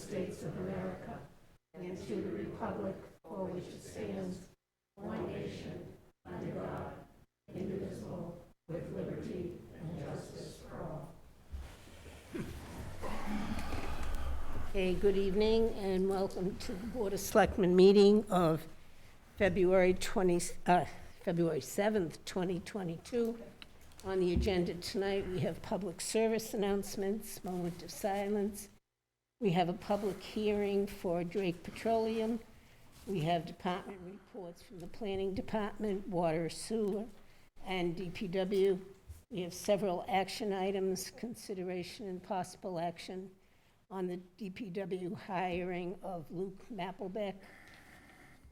States of America and to the republic for which it stands, one nation, under God, indivisible, with liberty and justice for all. Okay, good evening and welcome to the Board of Selectmen meeting of February 7th, 2022. On the agenda tonight, we have public service announcements, moment of silence. We have a public hearing for Drake Petroleum. We have department reports from the Planning Department, Water, Sewer, and DPW. We have several action items, consideration and possible action on the DPW hiring of Luke Maplebeck.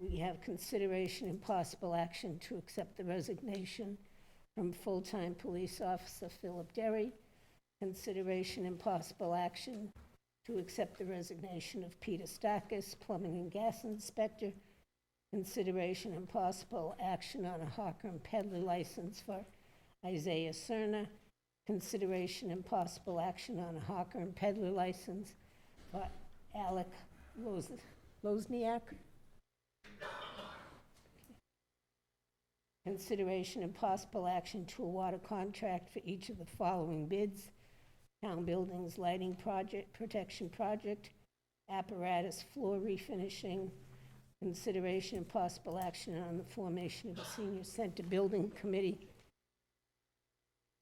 We have consideration and possible action to accept the resignation from full-time police officer Philip Derry. Consideration and possible action to accept the resignation of Peter Starkis, plumbing and gas inspector. Consideration and possible action on a hawker and peddler license for Isaiah Cerna. Consideration and possible action on a hawker and peddler license for Alec Lozniak. Consideration and possible action to award a contract for each of the following bids: Town Buildings Lighting Project, Protection Project, Apparatus Floor Refinishing. Consideration and possible action on the formation of a senior center building committee.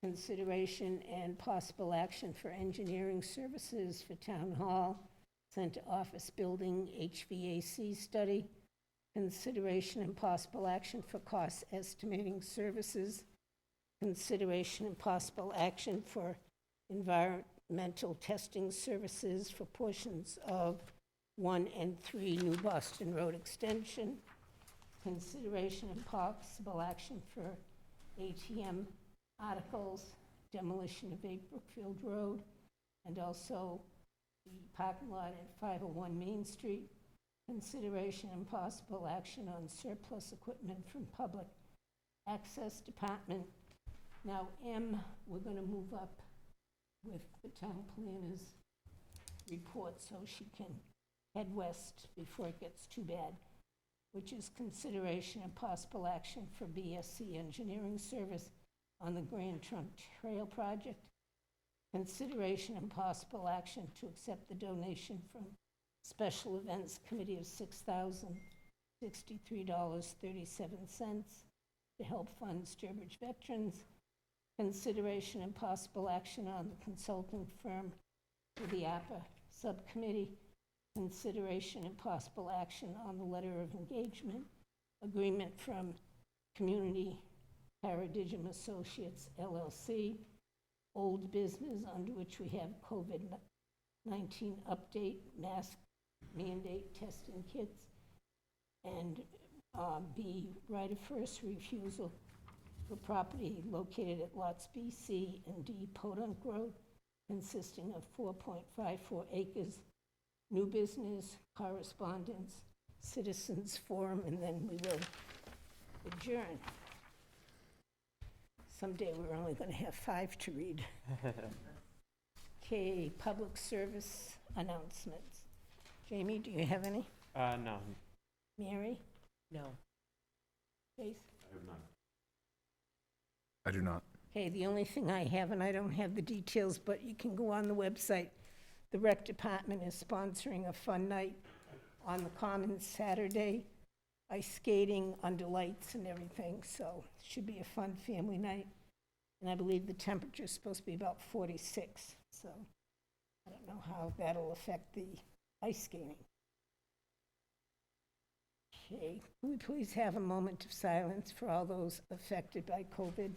Consideration and possible action for engineering services for Town Hall, Center Office Building HVAC study. Consideration and possible action for cost estimating services. Consideration and possible action for environmental testing services for portions of 1 and 3 New Boston Road Extension. Consideration and possible action for ATM articles, demolition of 8 Brookfield Road, and also the parking lot at 501 Main Street. Consideration and possible action on surplus equipment from Public Access Department. Now, M, we're going to move up with the town planner's report so she can head west before it gets too bad, which is consideration and possible action for BSC Engineering Service on the Grand Trunk Trail Project. Consideration and possible action to accept the donation from Special Events Committee of $6,063.37 to help fund Sturbridge veterans. Consideration and possible action on the consulting firm for the APA subcommittee. Consideration and possible action on the letter of engagement agreement from Community Paradigm Associates LLC. Old business, under which we have COVID-19 update, mask mandate testing kits, and B, right of first refusal for property located at lots B, C, and D, Podunk Road, consisting of 4.54 acres. New business, correspondence, citizens forum, and then we will adjourn. Someday we're only going to have 5 to read. Okay, public service announcements. Jamie, do you have any? No. Mary? No. Chase? I have none. I do not. Okay, the only thing I have, and I don't have the details, but you can go on the website. The rec department is sponsoring a fun night on the Commons Saturday, ice skating under lights and everything, so it should be a fun family night. And I believe the temperature is supposed to be about 46, so I don't know how that'll affect the ice skating. Okay, can we please have a moment of silence for all those affected by COVID?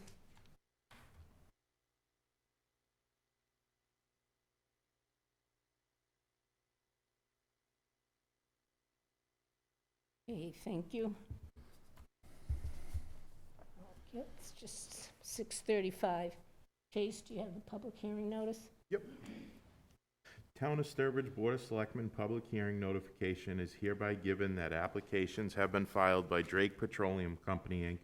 Okay, thank you. Okay, it's just 6:35. Chase, do you have the public hearing notice? Yep. Town of Sturbridge Board of Selectmen public hearing notification is hereby given that applications have been filed by Drake Petroleum Company, Inc.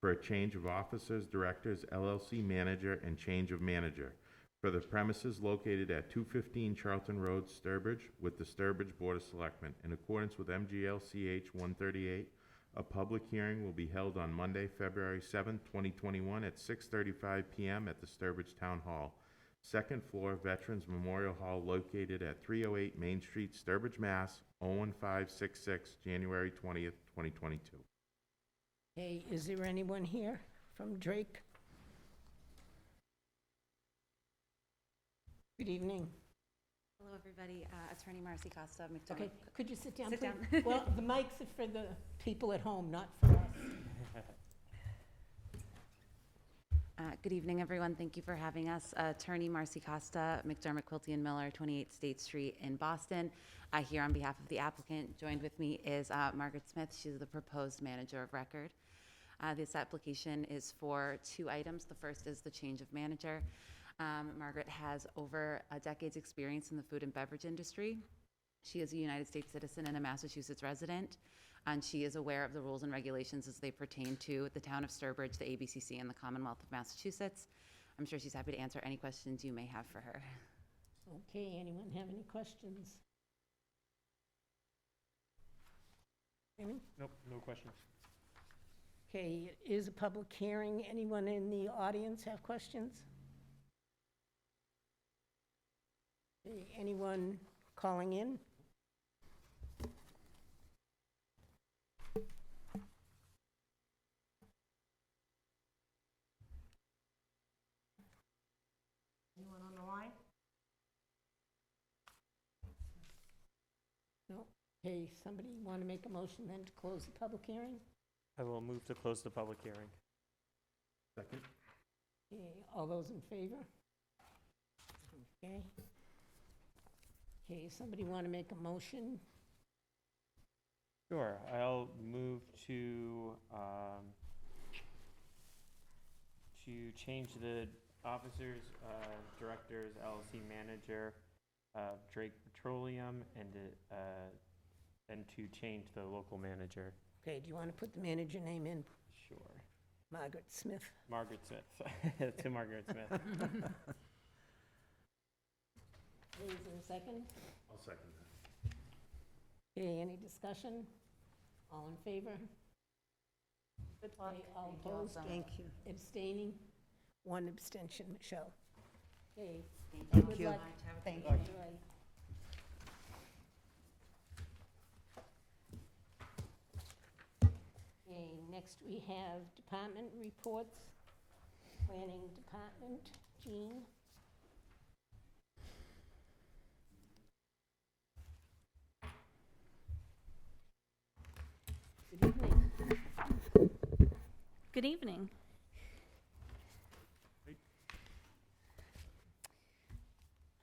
for a change of officers, directors, LLC manager, and change of manager for the premises located at 215 Charlton Road, Sturbridge, with the Sturbridge Board of Selectmen. In accordance with MGL-CH 138, a public hearing will be held on Monday, February 7, 2021, at 6:35 p.m. at the Sturbridge Town Hall, second floor, Veterans Memorial Hall, located at 308 Main Street, Sturbridge, Mass. 01566, January 20th, 2022. Okay, is there anyone here from Drake? Good evening. Hello, everybody. Attorney Marcy Costa, McDermott. Okay, could you sit down, Sit please? down. Well, the mics are for the people at home, not for us. Good evening, everyone. Thank you for having us. Attorney Marcy Costa, McDermott, Quilty and Miller, 28 State Street in Boston. Here on behalf of the applicant. Joined with me is Margaret Smith. She's the proposed manager of record. This application is for 2 items. The first is the change of manager. Margaret has over a decade's experience in the food and beverage industry. She is a United States citizen and a Massachusetts resident, and she is aware of the rules and regulations as they pertain to the town of Sturbridge, the ABCC, and the Commonwealth of Massachusetts. I'm sure she's happy to answer any questions you may have for her. Okay, anyone have any questions? Amy? Nope, no questions. Okay, it is a public hearing. Anyone in the audience have questions? Okay, anyone calling in? Anyone on the line? No? Okay, somebody want to make a motion then to close the public hearing? I will move to close the public hearing. Second? Okay, all those in favor? Okay. Okay, somebody want to make a motion? Sure, I'll move to change the officers, directors, LLC manager of Drake Petroleum, and to change the local manager. Okay, do you want to put the manager name in? Sure. Margaret Smith. Margaret Smith. To Margaret Smith. Is there a second? I'll second that. Okay, any discussion? All in favor? Good luck. Okay, all Thank you all opposed? so much. Thank you. Abstaining? 1 abstention, Michelle. Okay. Thank Good you. luck. Thank Bye. Okay, next we have department reports. Planning Department, Jean. Good evening. Good evening.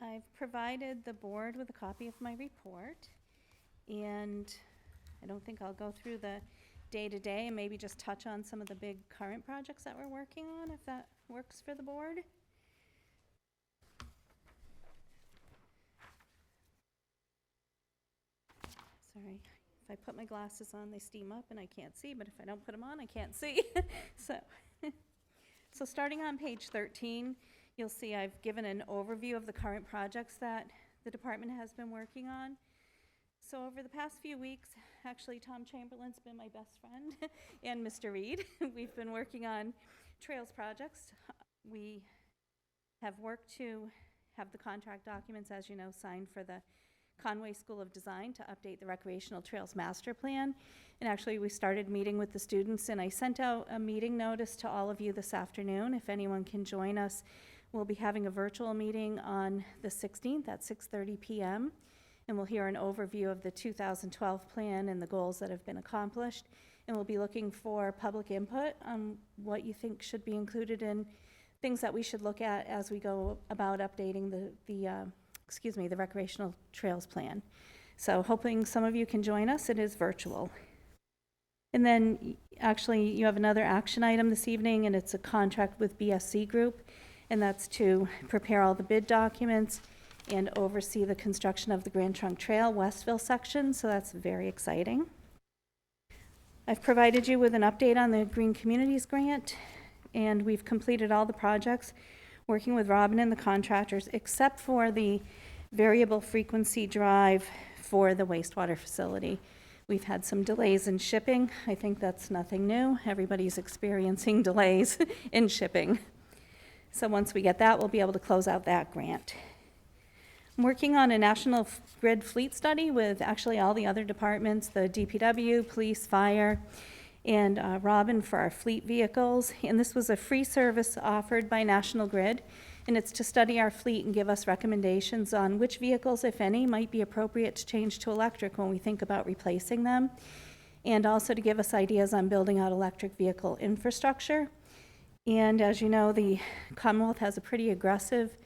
I've provided the board with a copy of my report, and I don't think I'll go through the day-to-day and maybe just touch on some of the big current projects that we're working on, if that works for the board. Sorry, if I put my glasses on, they steam up and I can't see, but if I don't put them on, I can't see. So starting on page 13, you'll see I've given an overview of the current projects that the department has been working on. So over the past few weeks, actually Tom Chamberlain's been my best friend, and Mr. Reed. We've been working on trails projects. We have worked to have the contract documents, as you know, signed for the Conway School of Design to update the Recreational Trails Master Plan. And actually, we started meeting with the students, and I sent out a meeting notice to all of you this afternoon. If anyone can join us, we'll be having a virtual meeting on the 16th at 6:30 p.m. And we'll hear an overview of the 2012 plan and the goals that have been accomplished. And we'll be looking for public input on what you think should be included in things that we should look at as we go about updating the Recreational Trails Plan. So hoping some of you can join us. It is virtual. And then actually you have another action item this evening, and it's a contract with BSC Group, and that's to prepare all the bid documents and oversee the construction of the Grand Trunk Trail Westville section, so that's very exciting. I've provided you with an update on the Green Communities Grant, and we've completed all the projects. working with Robin and the contractors, except for the variable frequency drive for the wastewater facility. We've had some delays in shipping. I think that's nothing new. Everybody's experiencing delays in shipping. So once we get that, we'll be able to close out that grant. I'm working on a national grid fleet study with actually all the other departments, the DPW, police, fire, and Robin for our fleet vehicles. And this was a free service offered by National Grid, and it's to study our fleet and give us recommendations on which vehicles, if any, might be appropriate to change to electric when we think about replacing them, and also to give us ideas on building out electric vehicle infrastructure. And as you know, the Commonwealth has a pretty aggressive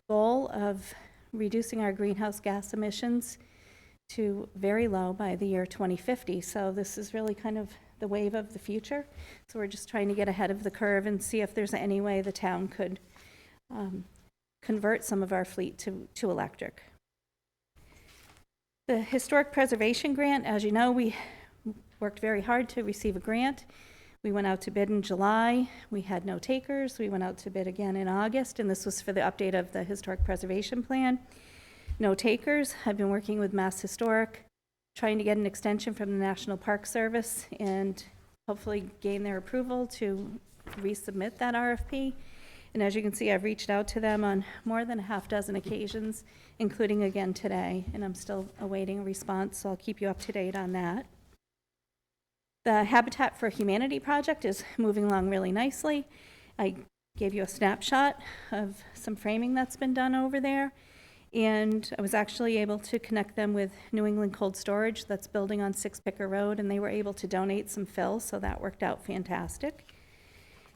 goal of reducing our greenhouse gas emissions to very low by the year 2050. So this is really kind of the wave of the future. So we're just trying to get ahead of the curve and see if there's any way the town could convert some of our fleet to electric. The Historic Preservation Grant, as you know, we worked very hard to receive a grant. We went out to bid in July. We had no takers. We went out to bid again in August, and this was for the update of the Historic Preservation Plan. No takers. I've been working with Mass Historic, trying to get an extension from the National Park Service and hopefully gain their approval to resubmit that RFP. And as you can see, I've reached out to them on more than a half dozen occasions, including again today, and I'm still awaiting a response, so I'll keep you up to date on that. The Habitat for Humanity project is moving along really nicely. I gave you a snapshot of some framing that's been done over there, and I was actually able to connect them with New England Cold Storage that's building on 6 Picker Road, and they were able to donate some fill, so that worked out fantastic.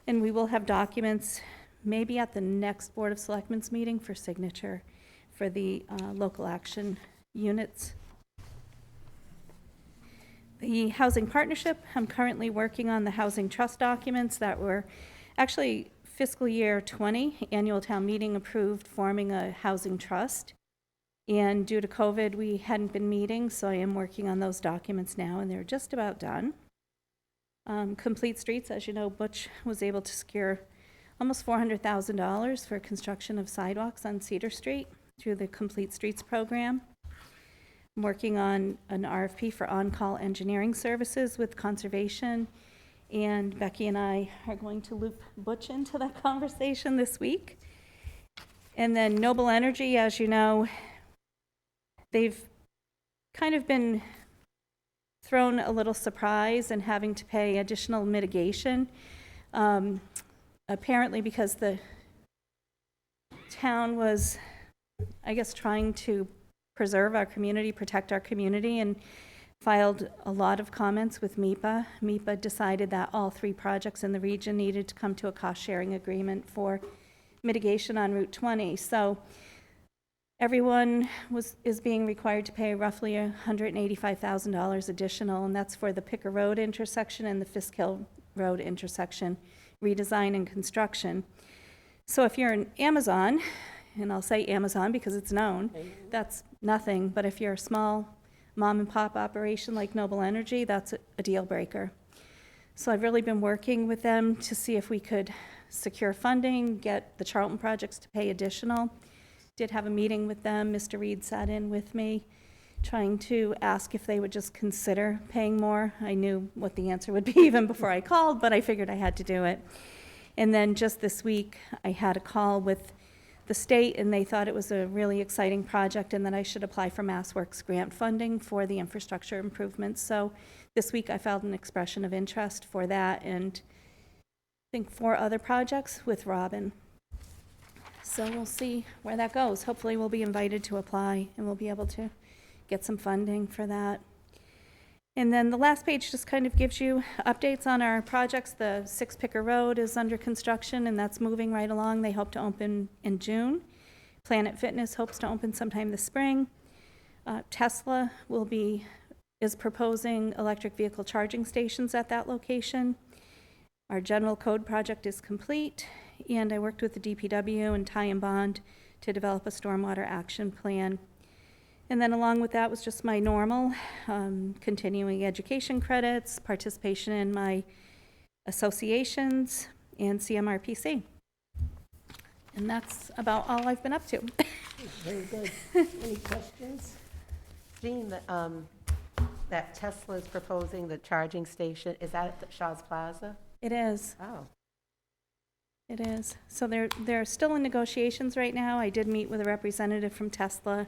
And we will have documents maybe at the next Board of Selectmen's meeting for signature for the local action units. The Housing Partnership, I'm currently working on the Housing Trust documents that were actually fiscal year 20, annual town meeting approved forming a housing trust. And due to COVID, we hadn't been meeting, so I am working on those documents now, and they're just about done. Complete Streets, as you know, Butch was able to secure almost $400,000 for construction of sidewalks on Cedar Street through the Complete Streets program. I'm working on an RFP for on-call engineering services with Conservation, and Becky and I are going to loop Butch into that conversation this week. And then Noble Energy, as you know, they've kind of been thrown a little surprise and having to pay additional mitigation. Apparently because the town was, I guess, trying to preserve our community, protect our community, and filed a lot of comments with MEPA. MEPA decided that all 3 projects in the region needed to come to a cost-sharing agreement for mitigation on Route 20. So everyone is being required to pay roughly $185,000 additional, and that's for the Picker Road intersection and the Fisk Hill Road intersection redesign and construction. So if you're an Amazon, and I'll say Amazon because it's known, that's nothing. But if you're a small mom and pop operation like Noble Energy, that's a deal breaker. So I've really been working with them to see if we could secure funding, get the Charlton projects to pay additional. Did have a meeting with them. Mr. Reed sat in with me, trying to ask if they would just consider paying more. I knew what the answer would be even before I called, but I figured I had to do it. And then just this week, I had a call with the state, and they thought it was a really exciting project and that I should apply for MassWorks grant funding for the infrastructure improvements. So this week, I filed an expression of interest for that, and I think 4 other projects with Robin. So we'll see where that goes. Hopefully, we'll be invited to apply, and we'll be able to get some funding for that. And then the last page just kind of gives you updates on our projects. The 6 Picker Road is under construction, and that's moving right along. They hope to open in June. Planet Fitness hopes to open sometime this spring. Tesla is proposing electric vehicle charging stations at that location. Our general code project is complete, and I worked with the DPW and Ty and Bond to develop a stormwater action plan. And then along with that was just my normal continuing education credits, participation in my associations, and CMRPC. And that's about all I've been up to. Very good. Any questions? Jean, that Tesla is proposing the charging station, is that at Shaw's Plaza? It is. Oh, It is. So they're still in negotiations right now. I did meet with a representative from Tesla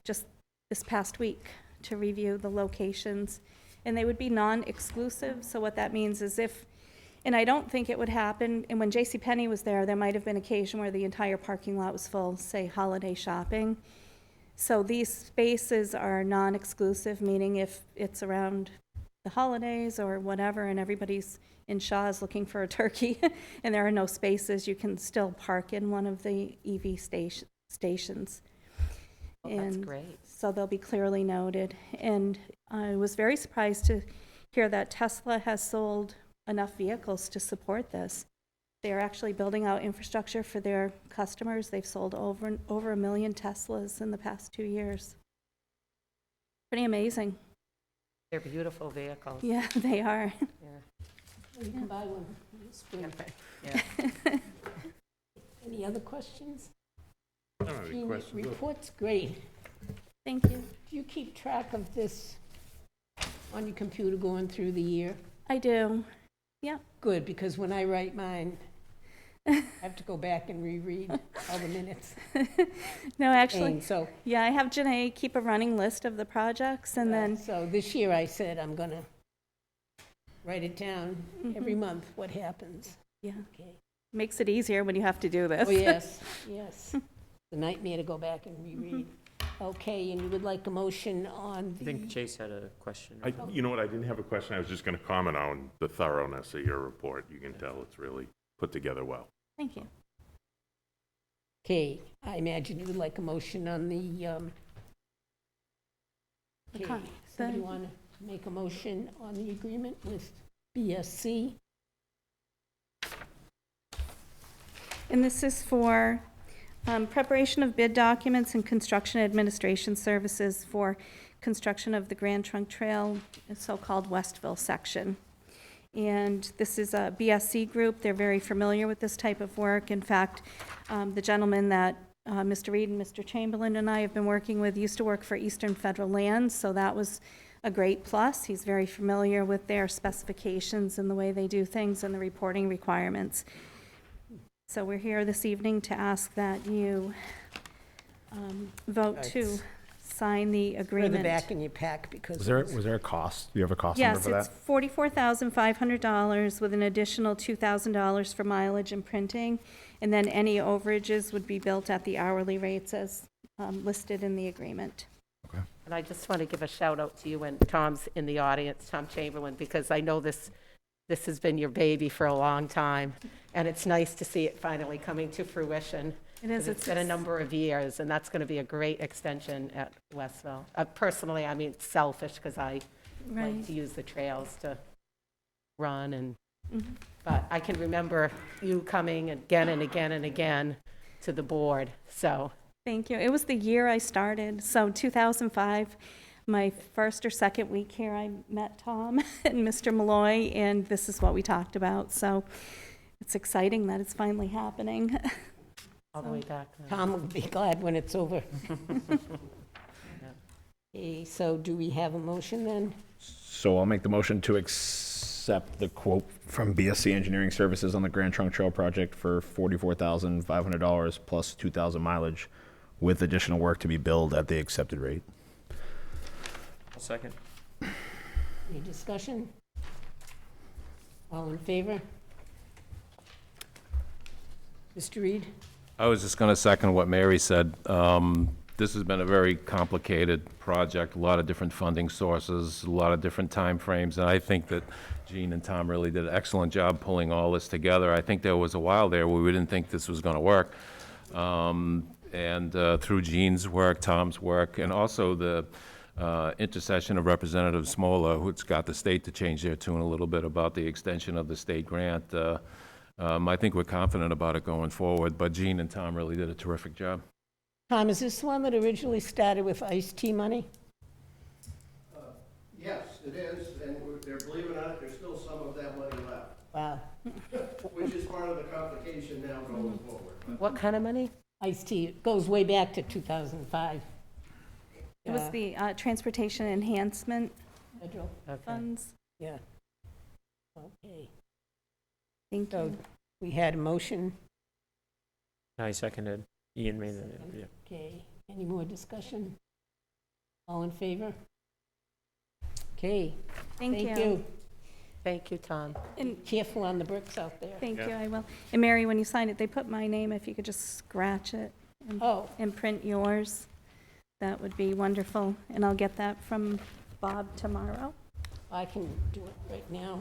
just this past week to review the locations. And they would be non-exclusive, so what that means is if, and I don't think it would happen, and when JCPenney was there might have been occasion where the entire parking lot was full, say, holiday shopping. So these spaces are non-exclusive, meaning if it's around the holidays or whatever, and everybody's in Shaw's looking for a turkey, and there are no spaces, you can still park in one of the EV stations. well, that's And great. so they'll be clearly noted. And I was very surprised to hear that Tesla has sold enough vehicles to support this. They are actually building out infrastructure for their customers. They've sold over 1 million Teslas in the past 2 years. Pretty amazing. They're beautiful vehicles. Yeah, they are. Yeah. You can buy one in the spring. Okay. Yeah. Any other questions? I don't have any Jean, questions. report's great. Thank you. Do you keep track of this on your computer going through the year? I do. Good, because when I write mine, I have to go back and reread all the minutes. No, actually, And so, yeah, I have Janae keep a running list of the projects, and then, so this year I said I'm gonna write it down every month, what happens. yeah, Okay. makes it easier when you have to do this. Oh, yes, yes. It's a nightmare to go back and reread. Okay, and you would like a motion on I think the, Chase had a question. You know what, I didn't have a question, I was just gonna comment on the thoroughness of your report. You can tell it's really put together well. Thank you. okay, I imagine you would like a motion on the, The okay. con- Somebody the- want to make a motion on the agreement with BSC? And this is for preparation of bid documents and construction administration services for construction of the Grand Trunk Trail, the so-called Westville section. And this is a BSC group. They're very familiar with this type of work. In fact, the gentleman that Mr. Reed and Mr. Chamberlain and I have been working with used to work for Eastern Federal Lands, so that was a great plus. He's very familiar with their specifications and the way they do things and the reporting requirements. So we're here this evening to ask that you vote to It's sign the agreement. Further back in your pack because. Was it there a cost? Do you have a cost number Yes, for it's that? $44,500 with an additional $2,000 for mileage and printing. And then any overages would be built at the hourly rates as listed in the agreement. And I just want to give a shout out to you, and Tom's in the audience, Tom Chamberlain, because I know this has been your baby for a long time. And it's nice to see it finally coming to fruition. It is, 'Cause it's been a number of years, and that's going to be a great extension at Westville. Personally, I mean, it's selfish because I right. like to use the trails to run, and Mhm. but I can remember you coming again and again and again to the board, so. Thank you. It was the year I started. So 2005, my first or second week here, I met Tom and Mr. Malloy, and this is what we talked about. So it's exciting that it's finally happening. All the way back then. Tom will be glad when it's over. Okay, so do we have a motion then? So I'll make the motion to accept the quote from BSC Engineering Services on the Grand Trunk Trail project for $44,500 plus 2,000 mileage, with additional work to be billed at the accepted rate. I'll second. Any discussion? All in favor? Mr. Reed? I was just going to second what Mary said. This has been a very complicated project, a lot of different funding sources, a lot of different timeframes, and I think that Gene and Tom really did an excellent job pulling all this together. I think there was a while there where we didn't think this was going to work. And through Gene's work, Tom's work, and also the intercession of Representative Smola, who's got the state to change their tune a little bit about the extension of the state grant, I think we're confident about it going forward, but Gene and Tom really did a terrific job. Tom, is this one that originally started with iced tea money? Yes, it is, and believe it or not, there's still some of that money left. Wow. Which is part of the complication now going forward. What kind of money? Iced tea, it goes way back to 2005. It was the Transportation Enhancement Federal, Okay. Funds. yeah. Okay, Thank so you. we had a motion. I seconded. Ian made it, yeah. Okay, any more discussion? All in favor? Okay, Thank thank you. you. Thank you, Tom. And Careful on the bricks out there. thank you, I will. And Mary, when you sign it, they put my name, if you could just scratch it Oh, and print yours, that would be wonderful. And I'll get that from Bob tomorrow. I can do it right now.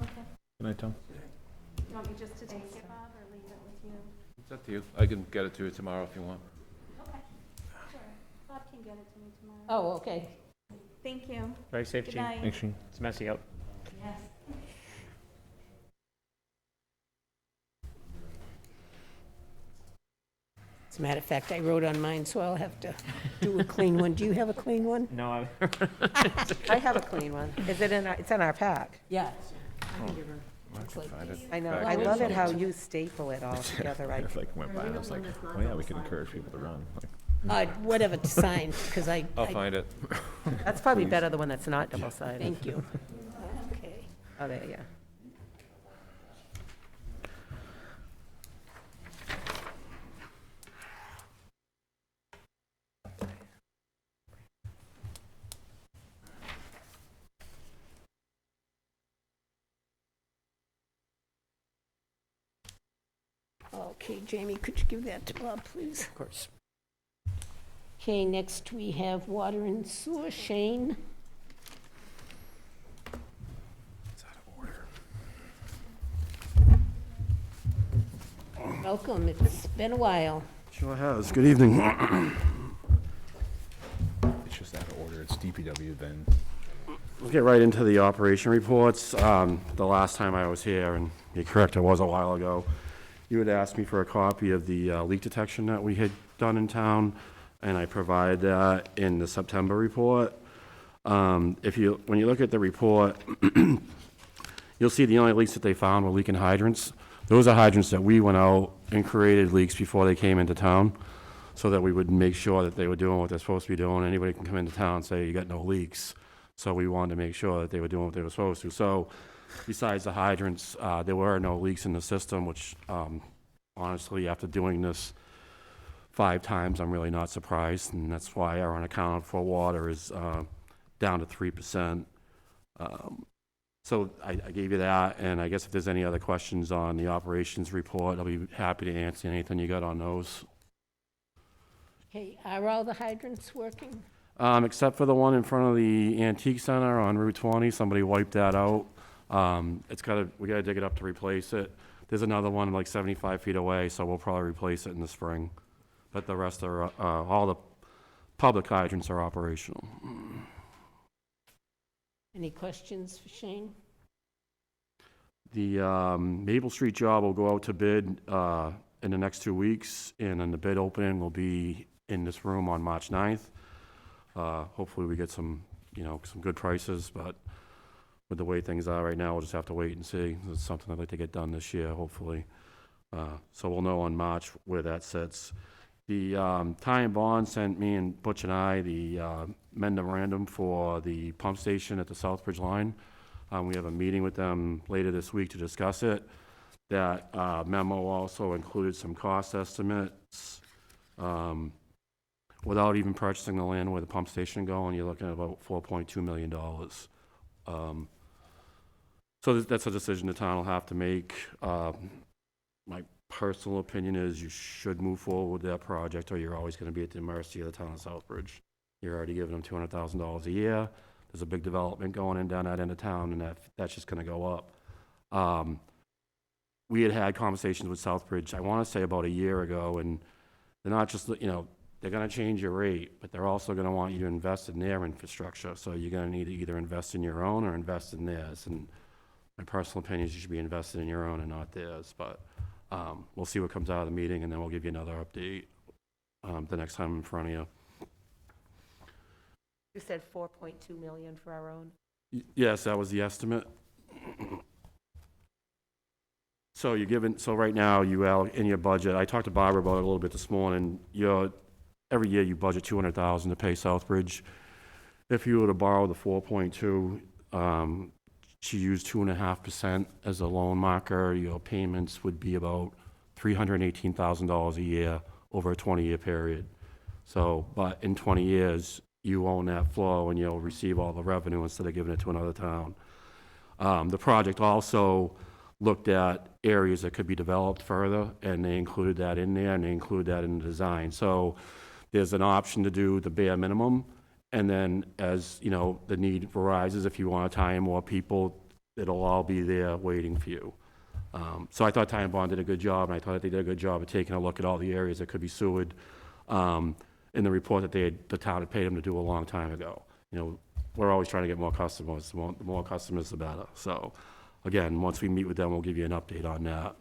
Okay. Good night, Tom. Do you want me just to take it, Bob, or leave it with you? It's up to you. I can get it to you tomorrow if you want. Okay, sure. Bob can get it to me tomorrow. Oh, okay. Thank you. Drive safe, Good Gene. night. Thanks, Shane. It's messy out. Yes. As a matter of fact, I wrote on mine, so I'll have to do a clean one. Do you have a clean one? No, I, I have a clean one. Is it in our, it's in our pack? Yeah. I can find it. I know. Back. I love it how you staple it all together. I just like went by and I was like, oh yeah, we could encourage people to run. Like, Whatever to sign, because I'll I, find it. That's probably better the one that's not double-sided. thank you. Okay. Oh, there, yeah. Okay, Jamie, could you give that to Bob, please? of course. Okay, next we have water and sewer. Shane? it's out of order. Welcome, it's been a while. Sure has. Good evening. It's just out of order. It's DPW then. Let's get right into the operation reports. The last time I was here, and you're correct, it was a while ago, you had asked me for a copy of the leak detection that we had done in town, and I provided that in the September report. When you look at the report, you'll see the only leaks that they found were leaking hydrants. Those are hydrants that we went out and created leaks before they came into town, so that we would make sure that they were doing what they're supposed to be doing. Anybody can come into town and say, you got no leaks. So we wanted to make sure that they were doing what they were supposed to. So besides the hydrants, there were no leaks in the system, which honestly, after doing this 5 times, I'm really not surprised. And that's why our unaccounted for water is down to 3%. So I gave you that, and I guess if there's any other questions on the operations report, I'll be happy to answer anything you got on those. Okay, are all the hydrants working? Except for the one in front of the Antique Center on Route 20, somebody wiped that out. We gotta dig it up to replace it. There's another one like 75 feet away, so we'll probably replace it in the spring. But the rest are, all the public hydrants are operational. Any questions for Shane? The Maple Street job will go out to bid in the next 2 weeks, and then the bid opening will be in this room on March 9th. Hopefully we get some good prices, but with the way things are right now, we'll just have to wait and see. It's something I'd like to get done this year, hopefully. So we'll know in March where that sits. The Ty and Bond sent me and Butch and I the memorandum for the pump station at the Southbridge line. We have a meeting with them later this week to discuss it. That memo also included some cost estimates. Without even purchasing the land where the pump station going, you're looking at about $4.2 million. So that's a decision the town will have to make. My personal opinion is you should move forward with that project, or you're always going to be at the mercy of the town of Southbridge. You're already giving them $200,000 a year. There's a big development going in down that end of town, and that's just going to go up. We had conversations with Southbridge, I want to say about a year ago, and they're not just, they're going to change your rate, but they're also going to want you to invest in their infrastructure. So you're going to need to either invest in your own or invest in theirs. And my personal opinion is you should be invested in your own and not theirs. But we'll see what comes out of the meeting, and then we'll give you another update the next time in front of you. You said 4.2 million for our own? Yes, that was the estimate. So you're given, so right now, in your budget, I talked to Barbara about it a little bit this morning, every year you budget $200,000 to pay Southbridge. If you were to borrow the 4.2, she used 2.5% as a loan marker, your payments would be about $318,000 a year over a 20-year period. So, but in 20 years, you own that flow and you'll receive all the revenue instead of giving it to another town. The project also looked at areas that could be developed further, and they included that in there, and they include that in the design. So there's an option to do the bare minimum, and then as, you know, the need arises, if you want to tie in more people, it'll all be there waiting for you. So I thought Ty and Bond did a good job, and I thought they did a good job of taking a look at all the areas that could be sewered in the report that the town had paid them to do a long time ago. You know, we're always trying to get more customers. The more customers, the better. So, again, once we meet with them, we'll give you an update on that.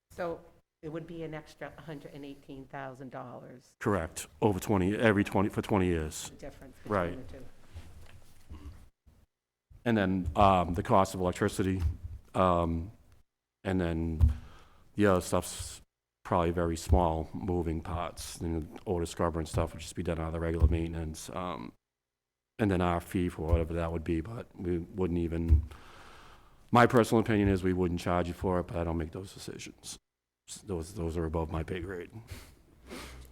So it would be an extra $118,000 Correct. Over for 20 years. difference Right. between the two. And then the cost of electricity, and then the other stuff's probably very small moving parts. You know, odor scrubber and stuff would just be done out of the regular maintenance. And then our fee for whatever that would be, but we wouldn't even, my personal opinion is we wouldn't charge you for it, but I don't make those decisions. Those are above my pay grade.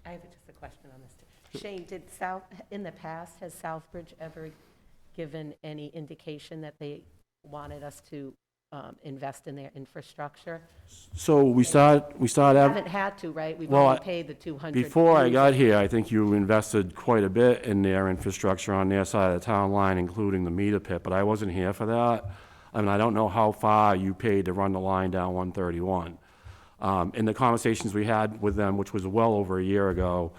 I have just a question on this too. Shane, in the past, has Southbridge ever given any indication that they wanted us to invest in their infrastructure? So we started Haven't had to, right? We've Well, only paid the 200. before I got here, I think you invested quite a bit in their infrastructure on their side of the town line, including the meter pit, but I wasn't here for that. I mean, I don't know how far you paid to run the line down 131. In the conversations we had with them, which was well over a year ago,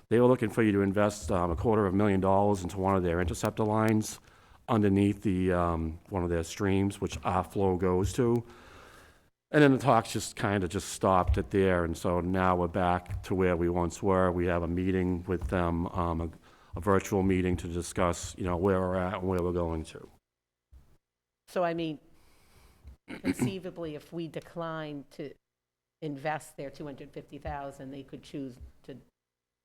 they were looking for you to invest $250,000 into one of their interceptor lines underneath the one of their streams, which our flow goes to. And then the talks just kind of stopped it there, and so now we're back to where we once were. We have a meeting with them, a virtual meeting to discuss, you know, where we're at and where we're going to. So, I mean, conceivably, if we decline to invest their $250,000, they could choose to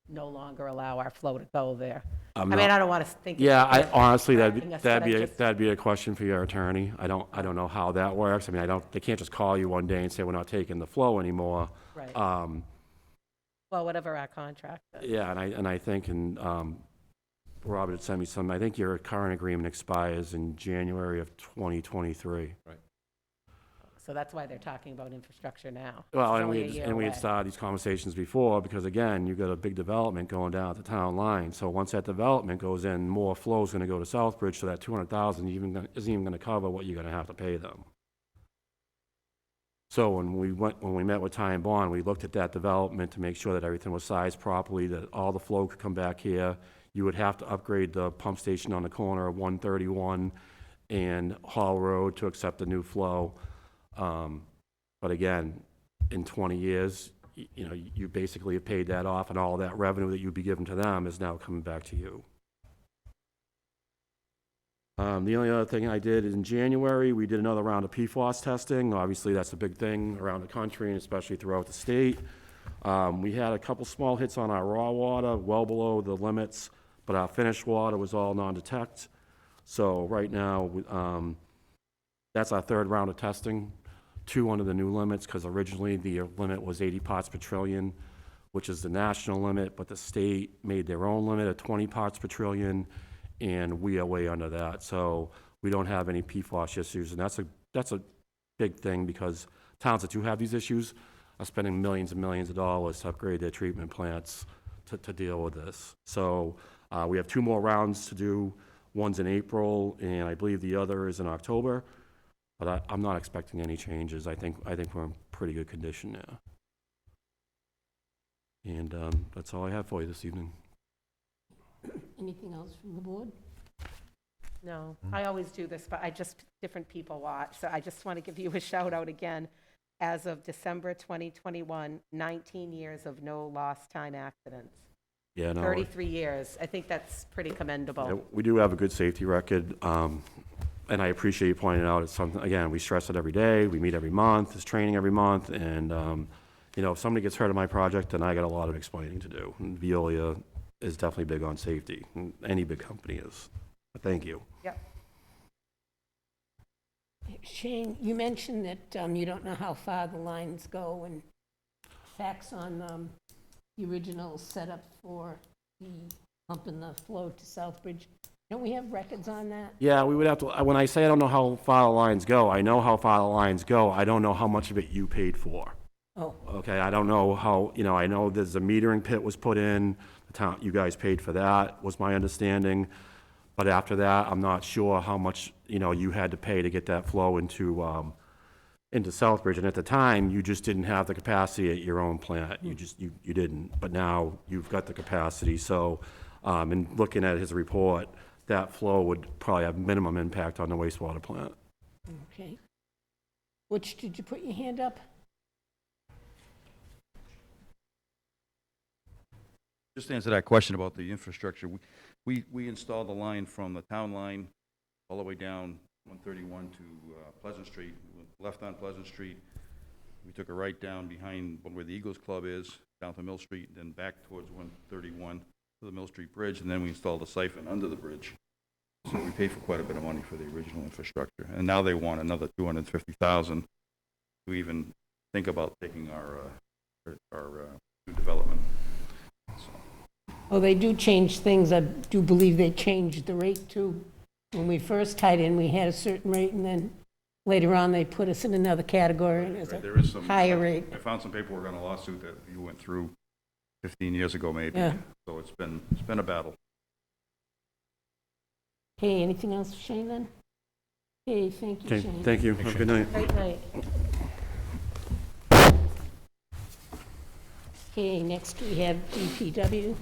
no longer allow our flow to go there. I mean, I don't want to think. Yeah, I honestly, threatening us, but I just- that'd be a question for your attorney. I don't know how that works. I mean, they can't just call you one day and say, we're not taking the flow anymore. Right. Well, whatever our contract is. Yeah, and I think, Robert had sent me some, I think your current agreement expires in January of 2023. Right. So that's why they're talking about infrastructure now. Well, It's and only a we year had away. started these conversations before, because again, you've got a big development going down at the town line. So once that development goes in, more flow's gonna go to Southbridge, so that $200,000 isn't even gonna cover what you're gonna have to pay them. So when we met with Ty and Bond, we looked at that development to make sure that everything was sized properly, that all the flow could come back here. You would have to upgrade the pump station on the corner of 131 and Hall Road to accept the new flow. But again, in 20 years, you know, you basically have paid that off, and all of that revenue that you'd be giving to them is now coming back to you. The only other thing I did is in January, we did another round of PFOS testing. Obviously, that's a big thing around the country and especially throughout the state. We had a couple small hits on our raw water, well below the limits, but our finished water was all non-detect. So right now, that's our third round of testing. 2 under the new limits, because originally the limit was 80 parts per trillion, which is the national limit, but the state made their own limit at 20 parts per trillion, and we are way under that. So we don't have any PFOS issues, and that's a big thing, because towns that do have these issues are spending millions and millions of dollars to upgrade their treatment plants to deal with this. So we have 2 more rounds to do. One's in April, and I believe the other is in October. But I'm not expecting any changes. I think we're in pretty good condition now. And that's all I have for you this evening. Anything else from the board? No, I always do this, but different people watch. So I just want to give you a shout out again. As of December 2021, 19 years of no lost time accidents. Yeah, no. 33 years. I think that's pretty commendable. Yeah, we do have a good safety record. and I appreciate you pointing it out, it's something, again, we stress it every day, we meet every month, there's training every month, and, you know, if somebody gets hurt on my project, then I got a lot of explaining to do. And Veolia is definitely big on safety, and any big company is. But thank you. Yep. Shane, you mentioned that you don't know how far the lines go, and facts on the original setup for the pumping the flow to Southbridge. Don't we have records on that? Yeah, we would have to, when I say I don't know how far the lines go, I know how far the lines go. I don't know how much of it you paid for. Oh, Okay, I don't know how, you know, I know there's a metering pit was put in, the town, you guys paid for that, was my understanding. But after that, I'm not sure how much, you know, you had to pay to get that flow into Southbridge. And at the time, you just didn't have the capacity at your own plant. You just, you didn't. But now you've got the capacity. So, in looking at his report, that flow would probably have minimum impact on the wastewater plant. okay. Which, did you put your hand up? Just to answer that question about the infrastructure, we installed the line from the town line all the way down 131 to Pleasant Street, left on Pleasant Street. We took a right down behind where the Eagles Club is, down to Mill Street, then back towards 131 to the Mill Street Bridge, and then we installed a siphon under the bridge. So we paid for quite a bit of money for the original infrastructure. And now they want another $250,000 to even think about taking our new development. Oh, they do change things. I do believe they changed the rate too. When we first tied in, we had a certain rate, and then later on, they put us in another category, and it's Right, a there is some higher rate. I found some paperwork on a lawsuit that you went through 15 years ago, maybe. Yeah. So it's been a battle. Okay, anything else for Shane then? Okay, thank you, Okay, Shane. thank you. Have a good night. Great night. Okay, next we have DPW.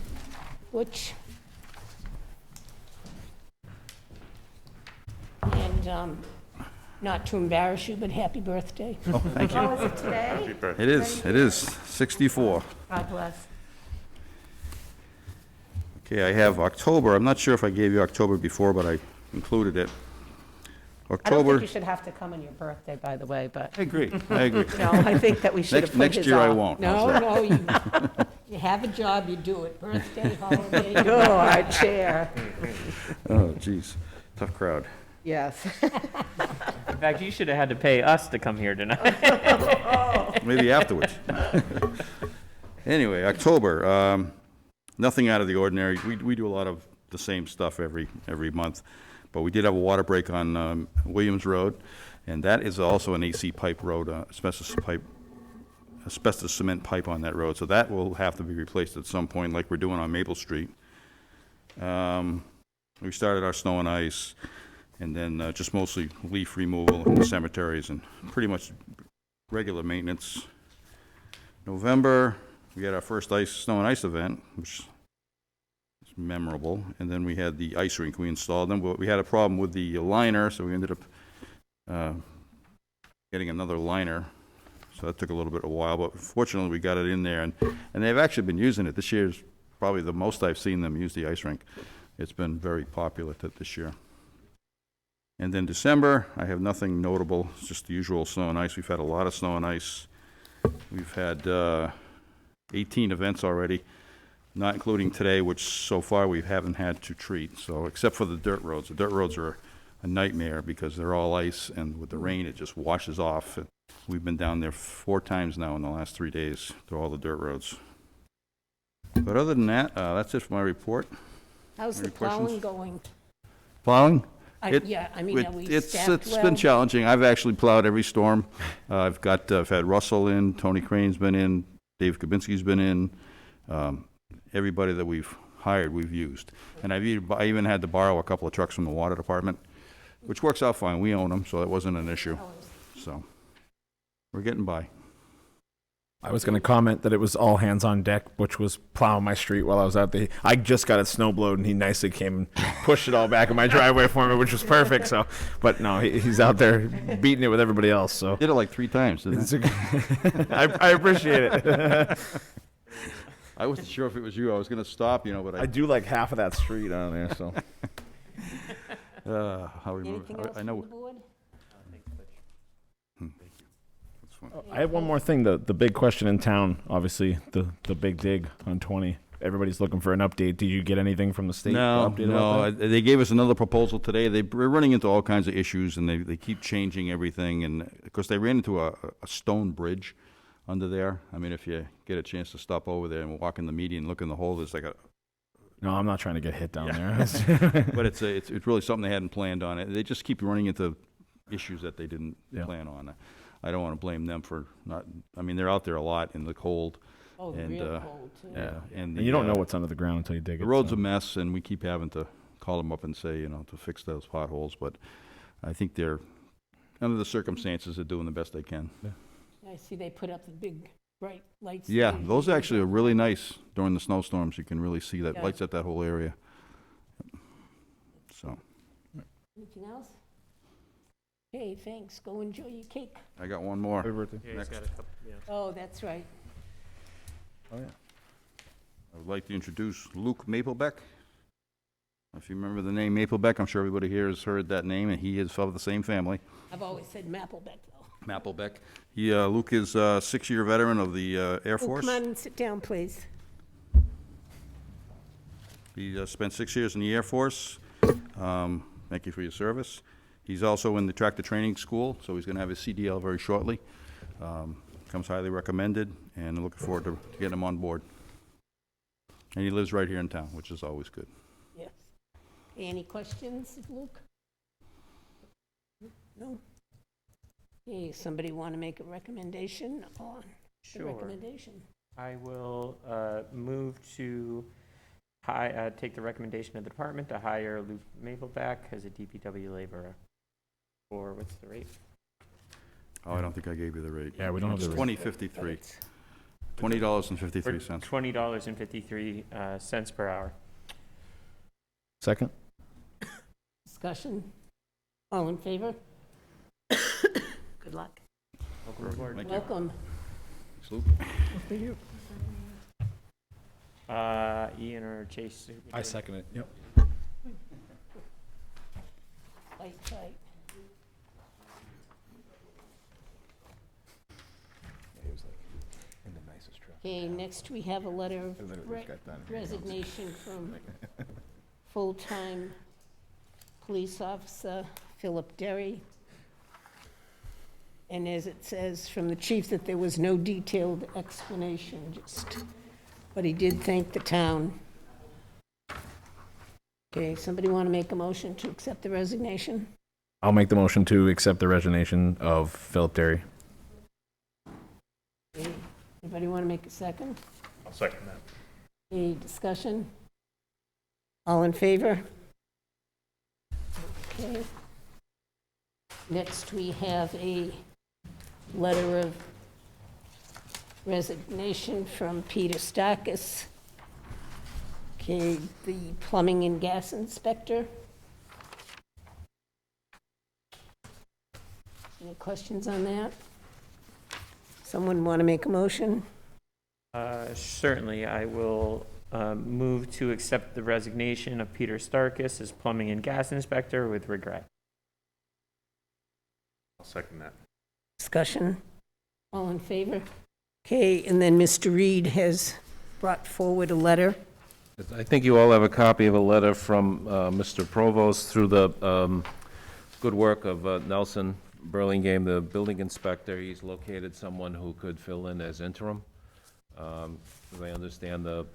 Butch. And not to embarrass you, but happy birthday. Oh, thank you. Oh, is it today? It is 64. God bless. Okay, I have October. I'm not sure if I gave you October before, but I included it. I don't October, think you should have to come on your birthday, by the way, but, I agree. no, I think that we should have put Next his year I off. won't. No, you have a job, you do it. Birthday, holiday. Oh, our chair. Oh, geez, tough crowd. Yes. In fact, you should have had to pay us to come here tonight. Maybe afterwards. Anyway, October, nothing out of the ordinary. We do a lot of the same stuff every month, but we did have a water break on Williams Road, and that is also an AC pipe road, asbestos cement pipe on that road, so that will have to be replaced at some point, like we're doing on Maple Street. We started our snow and ice, and then just mostly leaf removal in the cemeteries and pretty much regular maintenance. November, we had our first snow and ice event, which is memorable, and then we had the ice rink we installed. Then we had a problem with the liner, so we ended up getting another liner. So that took a little bit of a while, but fortunately we got it in there, and they've actually been using it. This year's probably the most I've seen them use the ice rink. It's been very popular this year. And then December, I have nothing notable. It's just the usual snow and ice. We've had a lot of snow and ice. We've had 18 events already, not including today, which so far we haven't had to treat. So except for the dirt roads. The dirt roads are a nightmare because they're all ice, and with the rain, it just washes off. We've been down there 4 times now in the last 3 days to all the dirt roads. But other than that, that's it for my report. How's the Any questions? plowing going? Plowing? Yeah, I mean, are we It's staffed well? been challenging. I've actually plowed every storm. I've had Russell in, Tony Crane's been in, Dave Kabinski's been in. Everybody that we've hired, we've used. And I even had to borrow a couple of trucks from the water department, which works out fine. We own them, so that wasn't an issue. So we're getting by. I was going to comment that it was all hands on deck. Butch was plowing my street while I was out there. I just got it snowblowed, and he nicely came and pushed it all back in my driveway for me, which was perfect. So, but no, he's out there beating it with everybody else. So Did it like 3 times, didn't it? I appreciate it. I wasn't sure if it was you. I was going to stop, but I do like half of that street on there. So How we move, Anything else I from know. the board? That's fine. I have one more thing. The big question in town, obviously, the big dig on 20. Everybody's looking for an update. Did you get anything from the state? No, update about that? they gave us another proposal today. We're running into all kinds of issues, and they keep changing everything, and, of course, they ran into a stone bridge under there. I mean, if you get a chance to stop over there and walk in the median, look in the hole, there's like a, No, I'm not trying to get hit down there. but it's really something they hadn't planned on. They just keep running into issues that they didn't Yeah. plan on. I don't want to blame them for not, I mean, they're out there a lot in the cold. Oh, And, real cold, too. Yeah, And you don't know what's under the ground until you dig it. the road's so. a mess, and we keep having to call them up and say, to fix those potholes, but I think they're, under the circumstances, they're doing the best they can. I see they put up the big bright lights. Yeah, there. those actually are really nice during the snowstorms. You can really see that, Yeah. lights up that whole area. So, Anything else? Okay, thanks. Go enjoy your cake. I got one more. Happy birthday. Yeah, he's Next. got a couple, yeah. Oh, that's right. Oh, yeah. I would like to introduce Luke Maplebeck. If you remember the name Maplebeck, I'm sure everybody here has heard that name, and he is of the same family. I've always said Maplebeck, though. Maplebeck. Luke is a 6-year veteran of the Air Oh, Force. come on and sit down, please. He spent 6 years in the Air Force. Thank you for your service. He's also in the tractor training school, so he's going to have his CDL very shortly. Comes highly recommended, and I'm looking forward to getting him on board. And he lives right here in town, which is always good. Yes. Any questions, of Luke? No? Okay, somebody want to make a recommendation on the Sure. recommendation? I will move to take the recommendation of the department to hire Luke Mapleback as a DPW laborer. Or what's the rate? Oh, I don't think I gave you the rate. Yeah, we don't have It's the rate. $20.53. $20.53. $20.53 cents per hour. Second? Discussion? All in favor? Good luck. Welcome aboard. Thank you. Welcome. Thanks, Luke. Ian or Chase? I second it. Yep. Fight. Okay, next we have a letter of resignation from full-time police officer Philip Derry. And as it says from the chief, that there was no detailed explanation, but he did thank the town. Okay, somebody want to make a motion to accept the resignation? I'll make the motion to accept the resignation of Philip Derry. Okay, anybody want to make a second? I'll second that. Any discussion? All in favor? Okay. Next, we have a letter of resignation from Peter Starkis. Okay, the plumbing and gas inspector. Any questions on that? Someone want to make a motion? Certainly, I will move to accept the resignation of Peter Starkis as plumbing and gas inspector with regret. I'll second that. Discussion? All in favor? Okay, and then Mr. Reed has brought forward a letter. I think you all have a copy of a letter from Mr. Provost through the good work of Nelson Burlingame, the building inspector. He's located someone who could fill in as interim. As I understand, the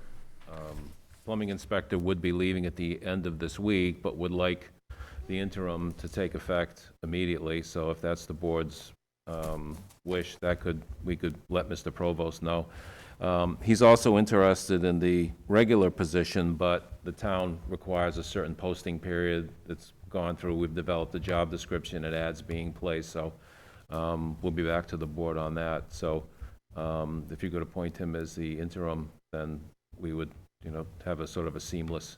plumbing inspector would be leaving at the end of this week, but would like the interim to take effect immediately. So if that's the board's wish, we could let Mr. Provost know. He's also interested in the regular position, but the town requires a certain posting period that's gone through. We've developed a job description and ads being placed, so we'll be back to the board on that. So if you could appoint him as the interim, then we would, have a sort of a seamless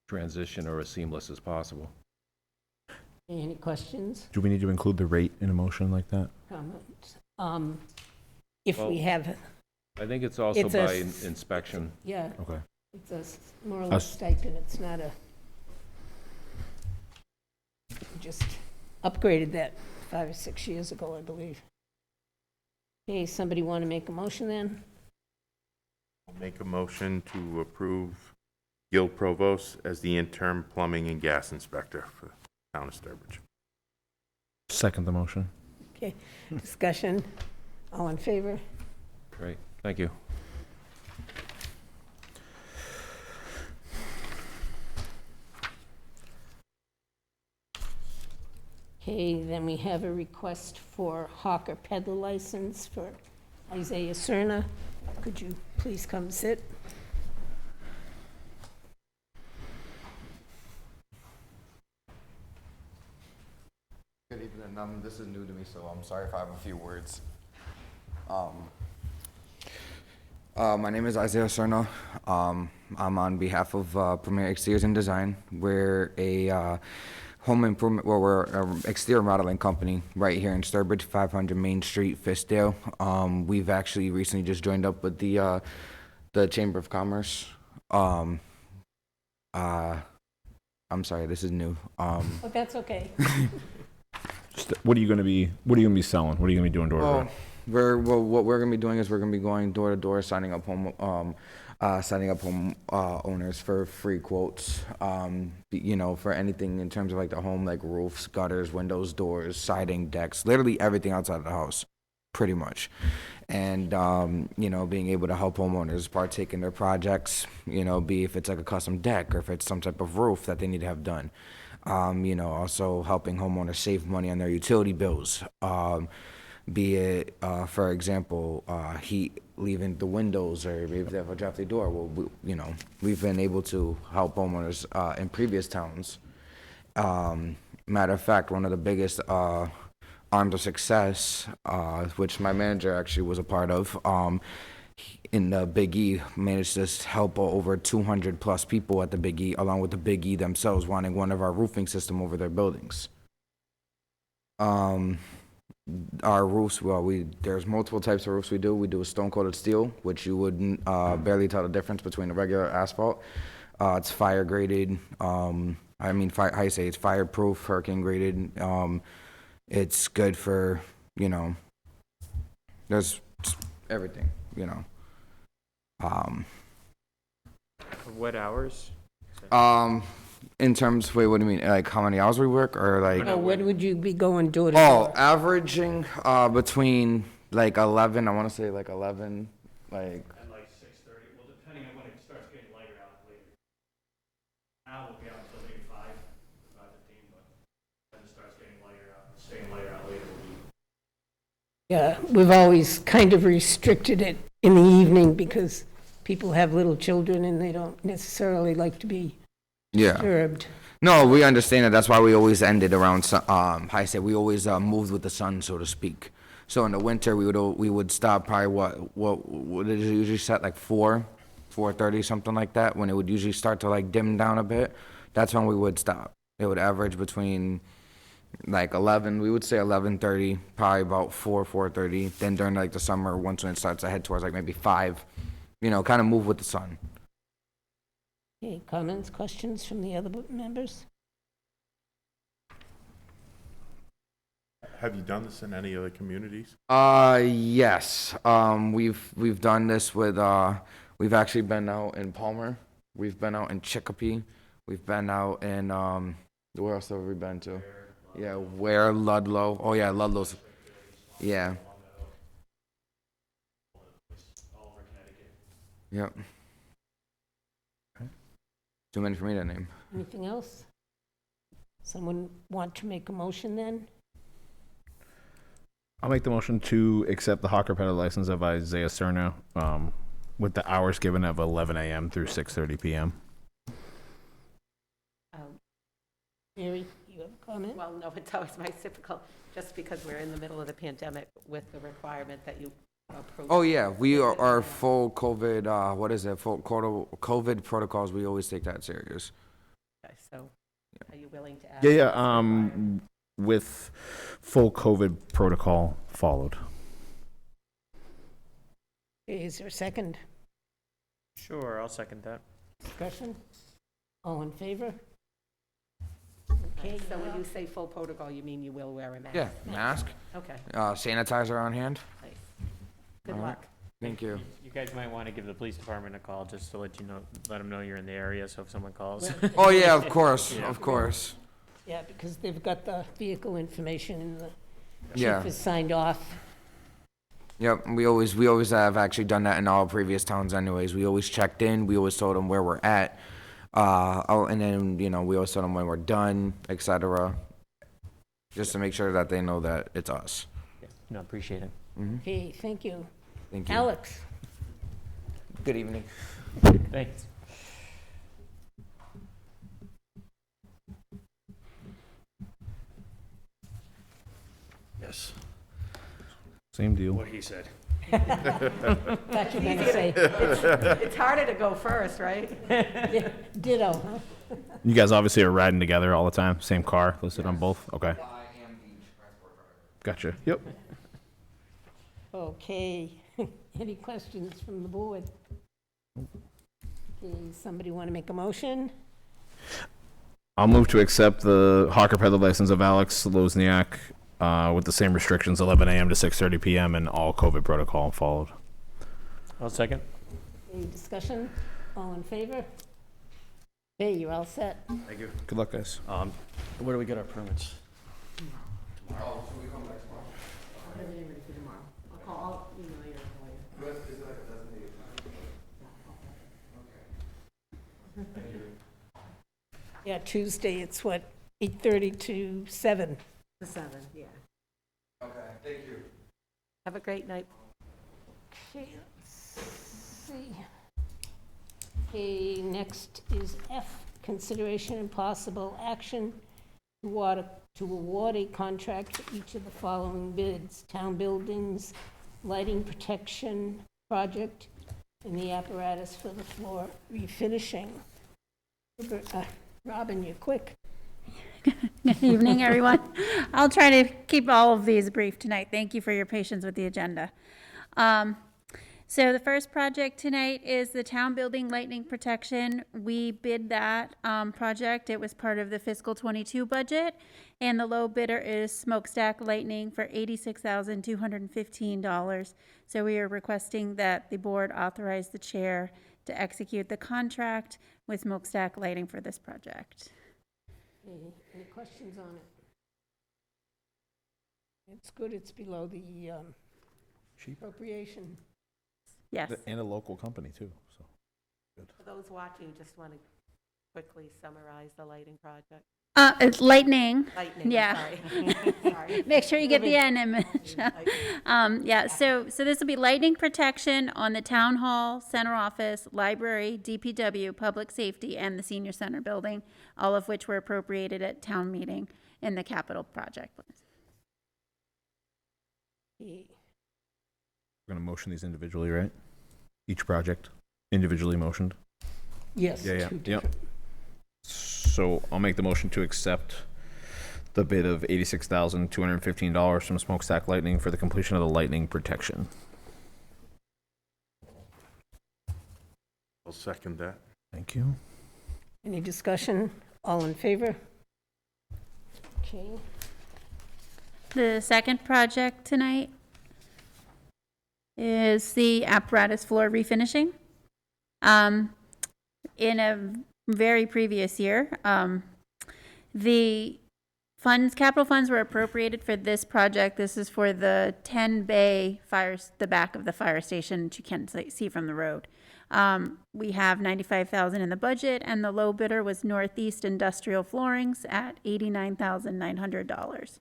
transition, or as seamless as possible. Any questions, Do we need to include the rate in a motion like that? comments? If we Well- have, I think it's also It's a by s- inspection. yeah, Okay. it's a more or less stipend, it's not a, just upgraded that 5 or 6 years ago, I believe. Okay, somebody want to make a motion then? I'll make a motion to approve Gil Provost as the interim plumbing and gas inspector for the town of Sturbridge. Second the motion. Okay, discussion, all in favor? Great, thank you. Okay, then we have a request for hawker peddler license for Isaiah Cerna. Could you please come sit? Good evening. This is new to me, so I'm sorry if I have a few words. My name is Isaiah Cerna. I'm on behalf of Premier Exteriors and Design. We're a home improvement, well, we're an exterior modeling company right here in Sturbridge, 500 Main Street, Fiskdale. We've actually recently just joined up with the Chamber of Commerce. I'm sorry, this is new. Oh, that's okay. What are you going to be selling? What are you going to be doing door to door? What we're gonna be doing is we're gonna be going door to door, signing up home owners for free quotes. For anything in terms of like the home, like roofs, gutters, windows, doors, siding, decks, literally everything outside of the house, pretty much. And being able to help homeowners partake in their projects. Be if it's like a custom deck or if it's some type of roof that they need to have done. Also helping homeowners save money on their utility bills. Be it, for example, heat leaving the windows, or maybe they have a drafty door. Well, we've been able to help homeowners in previous towns. Matter of fact, one of the biggest arms of success, which my manager actually was a part of, in the Big E, managed to help over 200 plus people at the Big E, along with the Big E themselves wanting one of our roofing system over their buildings. Our roofs, there's multiple types of roofs we do. We do a stone-coated steel, which you wouldn't barely tell the difference between a regular asphalt. It's fire-graded. It's fireproof, hurricane-graded. It's good for, there's everything, What hours? In terms, wait, what do you mean? Like how many hours we work, or like? Oh, when would you be going door to door? Averaging between like 11. I want to say like 11, like. And like 6:30. Well, depending on when it starts getting lighter out later. Now we'll be out until maybe 5:15, but when it starts getting lighter out, staying lighter out later will be. Yeah, we've always kind of restricted it in the evening because people have little children and they don't necessarily like to be disturbed. No, we understand that. That's why we always ended around. We always moved with the sun, so to speak. So in the winter, we would stop probably what did it usually set, like 4:30, something like that. When it would usually start to like dim down a bit, that's when we would stop. It would average between like 11. We would say 11:30, probably about 4:30. Then during like the summer, once when it starts to head towards like maybe 5, kind of move with the sun. Okay, comments, questions from the other members? Have you done this in any other communities? Yes. We've done this with, we've actually been out in Palmer. We've been out in Chicopee. We've been out in, where else have we been to? Ware, Ludlow. Oh yeah, Ludlow's, yeah. Yep. Too many for me to name. Anything else? Someone want to make a motion then? I'll make the motion to accept the hawker peddler license of Isaiah Cerna, with the hours given of 11 a.m. through 6:30 p.m. Mary, you have a comment? Well, no, it's always my typical, just because we're in the middle of the pandemic with the requirement that you approve. Oh yeah, we are full COVID. Full COVID protocols. We always take that serious. Okay, so are you willing to add? Yeah. With full COVID protocol followed. Okay, is there a second? Sure, I'll second that. Discussion? All in favor? Okay, So when well, you say full protocol, you mean you will wear a mask? Yeah, mask, Okay, sanitizer on hand. nice. Good All right. luck. Thank you. You guys might want to give the police department a call, just to let you know, let them know you're in the area, so if someone calls. Oh, yeah, of course, Yeah. of course. yeah, because they've got the vehicle information and the Yeah. chief has signed off. Yep, we always have actually done that in all previous towns anyways. We always checked in, we always told them where we're at. And then, we always told them when we're done, et cetera. Just to make sure that they know that it's us. Yeah, no, appreciate it. Okay, thank you. Thank you. Alex? Good evening. Thanks. Yes, Same deal. what he said. Thought you were going to say It's harder to go first, right? ditto, huh? You guys obviously are riding together all the time. Same car listed on both. Okay. Gotcha. Yep. Okay, any questions from the board? Okay, somebody want to make a motion? I'll move to accept the hawker peddler license of Alex Lozniak with the same restrictions, 11 a.m. to 6:30 p.m. and all COVID protocol followed. I'll second. Any discussion? All in favor? Okay, you're all set. Thank you. Good luck, guys. Where do we get our permits? Yeah, Tuesday, it's what, 8:30 to 7? The 7th, yeah. Okay, thank you. Have a great night. Okay, let's see. Okay, next is F, consideration and possible action to award a contract for each of the following bids: town buildings, lighting protection project, and the apparatus for the floor refinishing. Robin, you're quick. Good evening, everyone. I'll try to keep all of these brief tonight. Thank you for your patience with the agenda. So the first project tonight is the town building lightning protection. We bid that project. It was part of the fiscal '22 budget, and the low bidder is Smokestack Lightning for $86,215. So we are requesting that the board authorize the chair to execute the contract with Smokestack Lighting for this project. Okay, any questions on it? It's good it's below the Cheap. appropriation. Yes. And a local company too. So. For those watching, just want to quickly summarize the lighting project. It's lightning. Lightning, Yeah. Sorry. Make sure you get the end image. Lightning. Yeah, so this will be lightning protection on the town hall, center office, library, DPW, public safety, and the senior center building, all of which were appropriated at town meeting in the capital project. Okay, We're going to motion these individually, right? Each project individually motioned. yes. Yeah. two Yep. different- So I'll make the motion to accept the bid of $86,215 from Smokestack Lightning for the completion of the lightning protection. I'll second that. Thank you. Any discussion? All in favor? Okay, The second project tonight is the apparatus floor refinishing. In a very previous year, the capital funds were appropriated for this project. This is for the 10-bay fires, the back of the fire station that you can't see from the road. We have $95,000 in the budget, and the low bidder was Northeast Industrial Floorings at $89,900.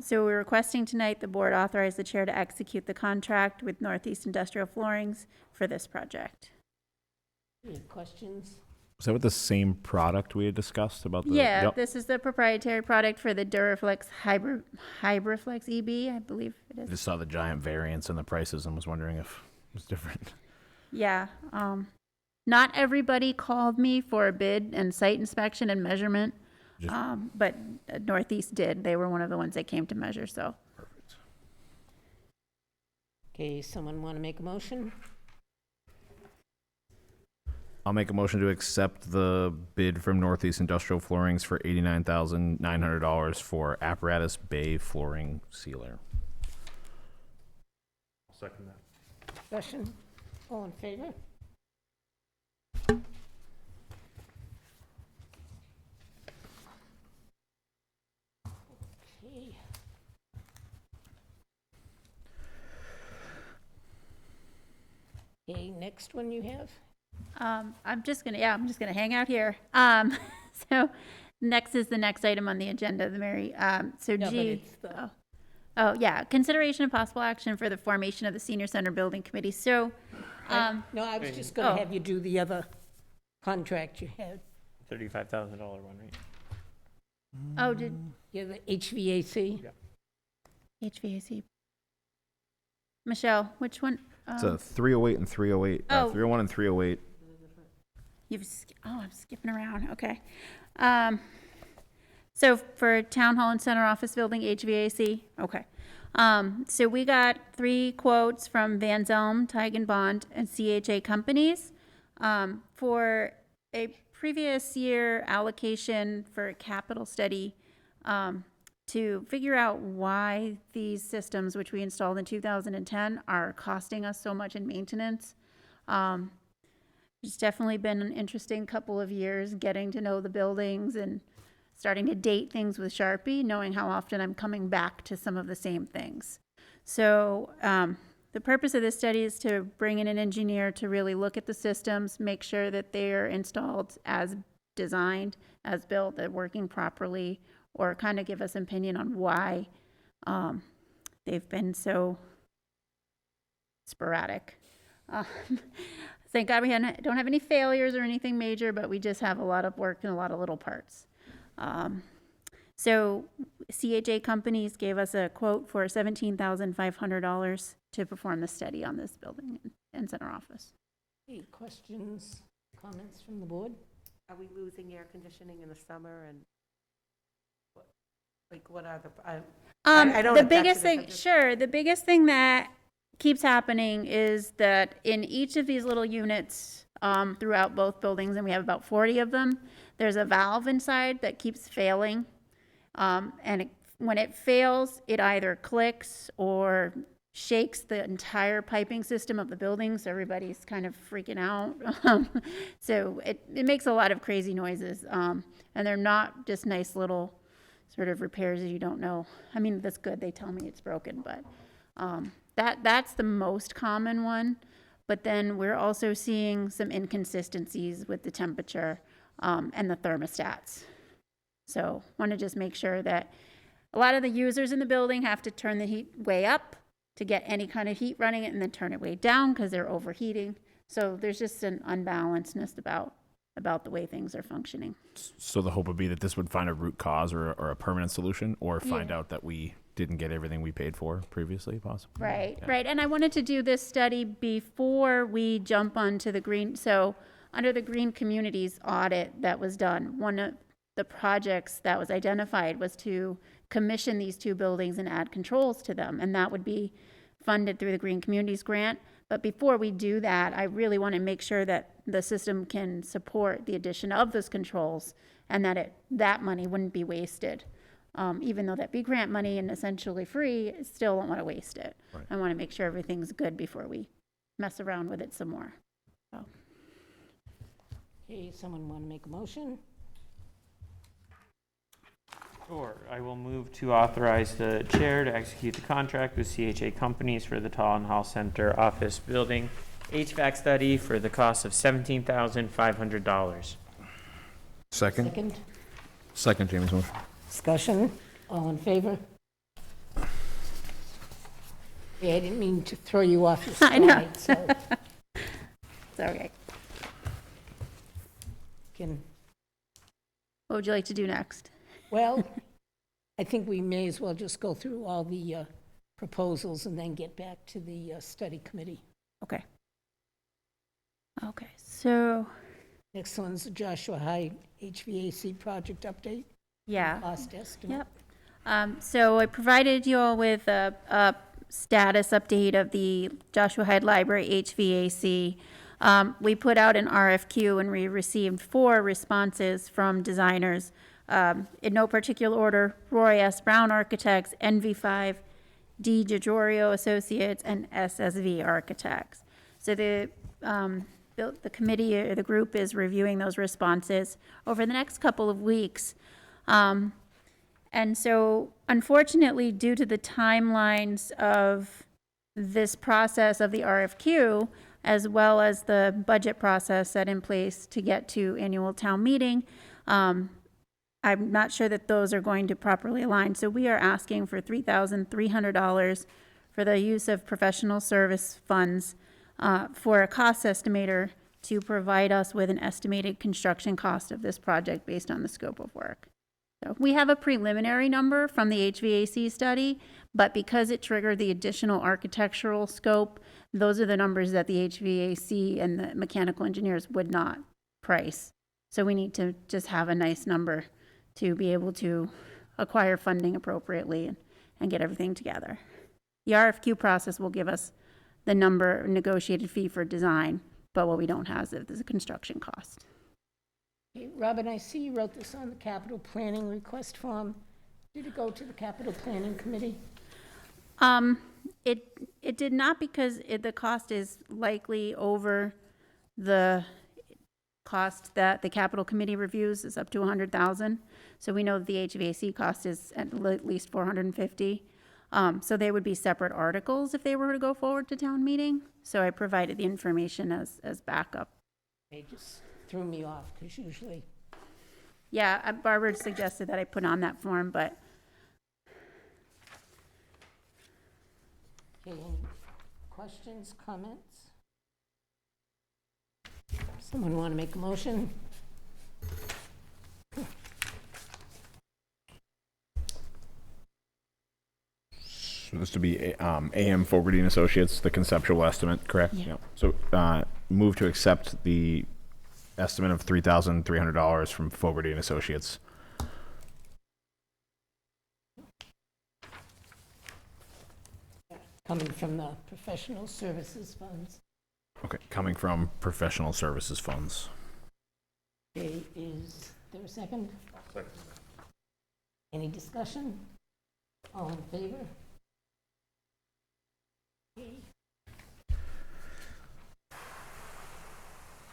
So we're requesting tonight the board authorize the chair to execute the contract with Northeast Industrial Floorings for this project. any questions? Was that with the same product we had discussed about the? Yeah, Yep. this is the proprietary product for the Duraflex Hybriflex EB, I believe it I is. just saw the giant variance in the prices and was wondering if it was different. Yeah, not everybody called me for a bid and site inspection and measurement, Just- but Northeast did. They were one of the ones that came to measure, so. Perfect. Okay, someone want to make a motion? I'll make a motion to accept the bid from Northeast Industrial Floorings for $89,900 for Apparatus Bay Flooring Sealer. I'll second that. Discussion, all in favor? Okay. Okay, next one you have? I'm just gonna hang out here. So next is the next item on the agenda, the Mary, so Yeah, but G. it's the- Oh, yeah, consideration of possible action for the formation of the Senior Center Building Committee. So, No, I was just gonna Oh. have you do the other contract you had. $35,000 one, right? oh, did Yeah, the HVAC. Yeah. HVAC. Michelle, which one? It's a 308 and 308, Oh. 301 and 308. I'm skipping around, okay. So for Town Hall and Center Office Building HVAC, okay. So we got 3 quotes from Van Zelm, Tigan Bond, and CHA Companies for a previous year allocation for a capital study to figure out why these systems, which we installed in 2010, are costing us so much in maintenance. It's definitely been an interesting couple of years getting to know the buildings and starting to date things with Sharpie, knowing how often I'm coming back to some of the same things. So the purpose of this study is to bring in an engineer to really look at the systems, make sure that they're installed as designed, as built, they're working properly, or kind of give us an opinion on why they've been so sporadic. Thank God we don't have any failures or anything major, but we just have a lot of work and a lot of little parts. So CHA Companies gave us a quote for $17,500 to perform the study on this building and center office. Any questions, comments from the board? Are we losing air conditioning in the summer and what are the, I don't The object to biggest this, thing, I'm just- sure, the biggest thing that keeps happening is that in each of these little units throughout both buildings, and we have about 40 of them, there's a valve inside that keeps failing. When it fails, it either clicks or shakes the entire piping system of the building, so everybody's kind of freaking out. So it makes a lot of crazy noises, and they're not just nice little sort of repairs that you don't know. I mean, that's good, they tell me it's broken, but that's the most common one. But then we're also seeing some inconsistencies with the temperature and the thermostats. So want to just make sure that a lot of the users in the building have to turn the heat way up to get any kind of heat running it and then turn it way down because they're overheating. So there's just an unbalancedness about the way things are functioning. So the hope would be that this would find a root cause or a permanent solution, or find Yeah. out that we didn't get everything we paid for previously, possibly. Right, Yeah. right. And I wanted to do this study before we jump onto the green. So under the Green Communities audit that was done, one of the projects that was identified was to commission these 2 buildings and add controls to them. And that would be funded through the Green Communities grant. But before we do that, I really want to make sure that the system can support the addition of those controls and that money wouldn't be wasted. Even though that be grant money and essentially free, I still don't want to waste it. Right. I want to make sure everything's good before we mess around with it some more. So, Okay, someone want to make a motion? Sure. I will move to authorize the chair to execute the contract with CHA Companies for the Town Hall Center Office Building HVAC study for the cost of $17,500. Second? Second, Jamie's motion. discussion, all in favor? Yeah, I didn't mean to throw you off your I know. stride, so it's okay. can, What would you like to do next? well, I think we may as well just go through all the proposals and then get back to the study committee. Okay. Okay, so, Next one's the Joshua High HVAC project update. yeah. Cost estimate. Yep. So I provided you all with a status update of the Joshua Hyde Library HVAC. We put out an RFQ and we received 4 responses from designers, in no particular order: Roy S. Brown Architects, NV5, D. DiGiorio Associates, and SSV Architects. So the committee or the group is reviewing those responses over the next couple of weeks. And so unfortunately, due to the timelines of this process of the RFQ, as well as the budget process set in place to get to annual town meeting, I'm not sure that those are going to properly align. So we are asking for $3,300 for the use of professional service funds for a cost estimator to provide us with an estimated construction cost of this project based on the scope of work. So we have a preliminary number from the HVAC study, but because it triggered the additional architectural scope, those are the numbers that the HVAC and the mechanical engineers would not price. So we need to just have a nice number to be able to acquire funding appropriately and get everything together. The RFQ process will give us the number negotiated fee for design, but what we don't have is a construction cost. Okay, Robin, I see you wrote this on the capital planning request form. Did it go to the capital planning committee? It did not, because the cost is likely over the cost that the capital committee reviews is up to $100,000. So we know that the HVAC cost is at least $450. So they would be separate articles if they were to go forward to town meeting. So I provided the information as backup. They just threw me off, because usually, Yeah, Barbara suggested that I put on that form, but okay, any questions, comments? Someone want to make a motion? So this to be AM Fogarty and Associates, the conceptual estimate, correct? Yeah. So move to accept the estimate of $3,300 from Fogarty and Associates. Coming from the professional services funds. Okay, coming from professional services funds. Okay, is there a second? Second. Any discussion? All in favor? Okay.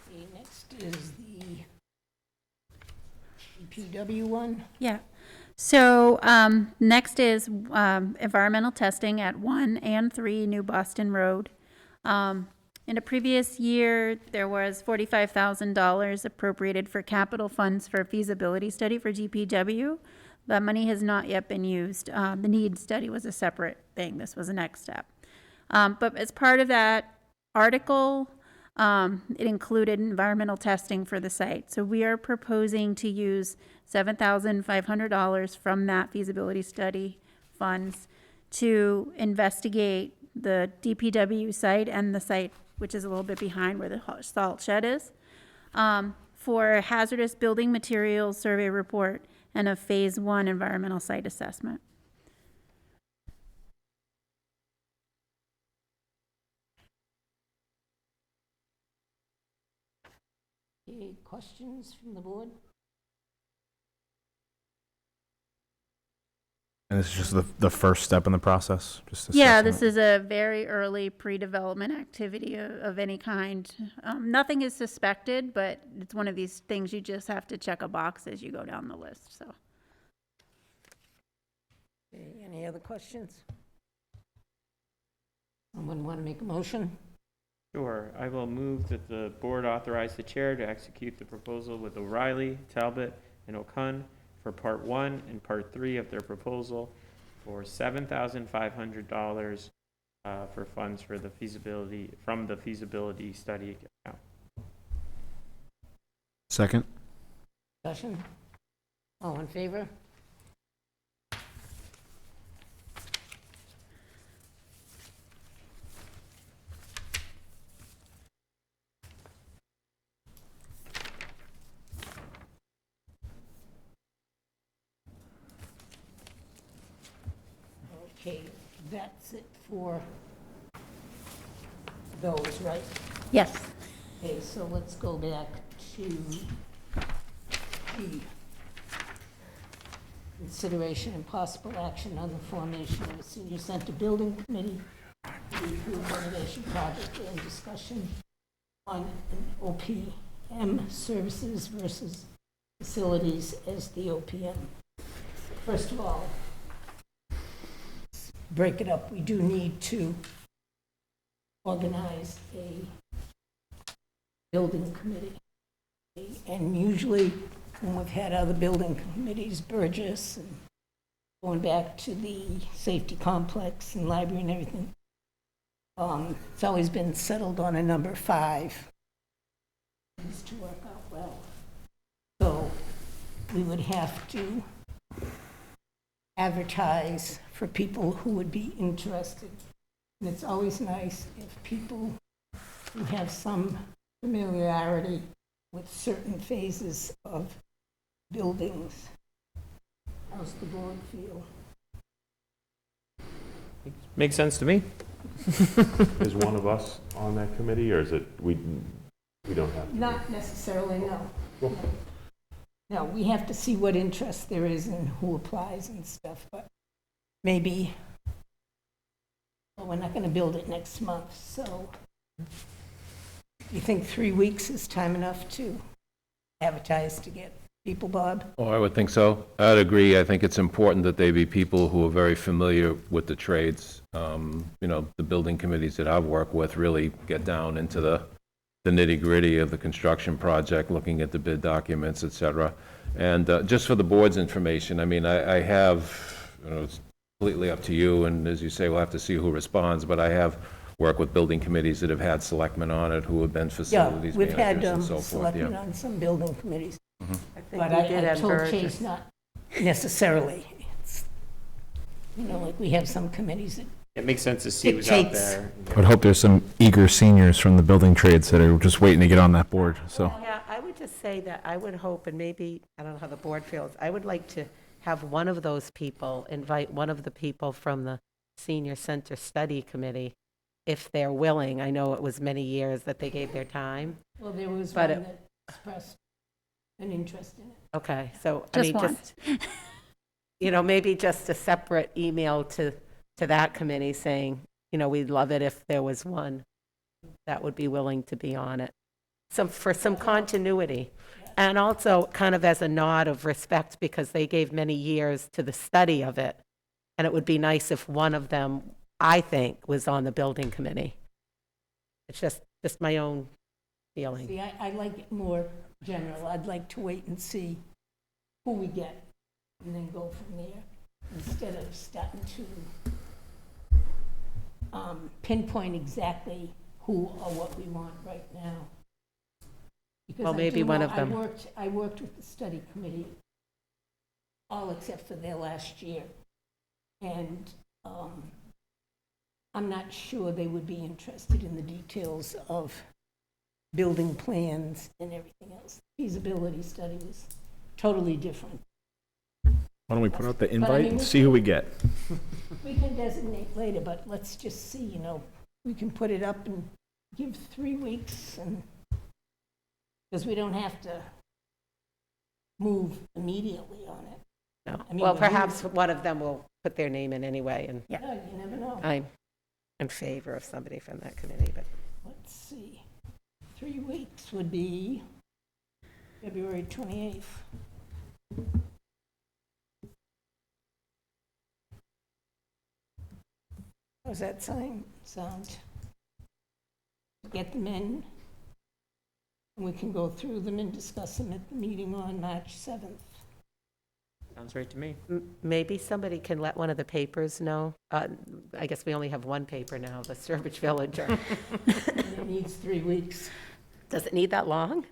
Okay, next is the DPW one. yeah. So next is environmental testing at 1 and 3 New Boston Road. In a previous year, there was $45,000 appropriated for capital funds for a feasibility study for DPW. That money has not yet been used. The need study was a separate thing. This was the next step. But as part of that article, it included environmental testing for the site. So we are proposing to use $7,500 from that feasibility study funds to investigate the DPW site and the site, which is a little bit behind where the salt shed is, for a hazardous building materials survey report and a phase 1 environmental site assessment. Any questions from the board? And this is just the first step in the process? Just Yeah, assessment? this is a very early pre-development activity of any kind. Nothing is suspected, but it's one of these things you just have to check a box as you go down the list, so. Okay, any other questions? Someone want to make a motion? Sure. I will move that the board authorize the chair to execute the proposal with O'Reilly, Talbot, and O'Con for Part 1 and Part 3 of their proposal for $7,500 for funds for the feasibility, from the feasibility study account. Second? Discussion? All in favor? Okay, that's it for those, right? Yes. Okay, so let's go back to G. Consideration and possible action on the formation of a senior center building committee to approve renovation project and discussion on an OPM Services versus facilities as the OPM. First of all, break it up. We do need to organize a building committee. And usually, when we've had other building committees, Burgess, and going back to the safety complex and library and everything, it's always been settled on a number 5. Needs to work out well. So we would have to advertise for people who would be interested. And it's always nice if people who have some familiarity with certain phases of buildings. How's the board feel? Makes sense to me. Is one of us on that committee, or is it, we don't have to? Not necessarily, no. Cool. No, we have to see what interest there is and who applies and stuff, but maybe, well, we're not gonna build it next month, so you think 3 weeks is time enough to advertise to get people, Bob? Oh, I would think so. I'd agree. I think it's important that they be people who are very familiar with the trades. You know, the building committees that I've worked with really get down into the nitty-gritty of the construction project, looking at the bid documents, et cetera. And just for the board's information, I mean, I have, you know, it's completely up to you, and as you say, we'll have to see who responds, but I have worked with building committees that have had selectmen on it, who have been facilities Yeah, we've had managers and so forth. selectmen on some building committees. I think But we did I at told Burgess. Chase not necessarily. It's, you know, like we have some committees that, It makes sense to see It who's out takes- there. I would hope there's some eager seniors from the building trades that are just waiting to get on that board, so. Yeah, I would just say that I would hope, and maybe, I don't know how the board feels, I would like to have one of those people invite one of the people from the Senior Center Study Committee, if they're willing. I know it was many years that they gave their time. well, there was But one it- that expressed an interest in it. Okay, so, I Just mean, one. just, you know, maybe just a separate email to that committee saying, you know, we'd love it if there was one that would be willing to be on it. For some continuity. And also kind of as a nod of respect, because they gave many years to the study of it. And it would be nice if one of them, I think, was on the building committee. It's just my own feeling. See, I like it more general. I'd like to wait and see who we get and then go from there, instead of starting to pinpoint exactly who or what we want right now. Because Well, I maybe do one know of them. I worked with the study committee, all except for their last year. And I'm not sure they would be interested in the details of building plans and everything else. Feasibility study was totally different. Why don't we put out the But I invite mean, and we see who we get? We can designate later, but let's just see, you know, we can put it up and give 3 weeks, and, because we don't have to move immediately on it. No. I mean, Well, when you- perhaps one of them will put their name in anyway, and Yeah, you never know. I'm in favor of somebody from that committee, but Let's see. 3 weeks would be February 28th. How's that sound? Get them in, and we can go through them and discuss them at the meeting on March 7th. Sounds right to me. maybe somebody can let one of the papers know. I guess we only have one paper now, the Sturbridge Villager. And it needs 3 weeks. Does it need that long?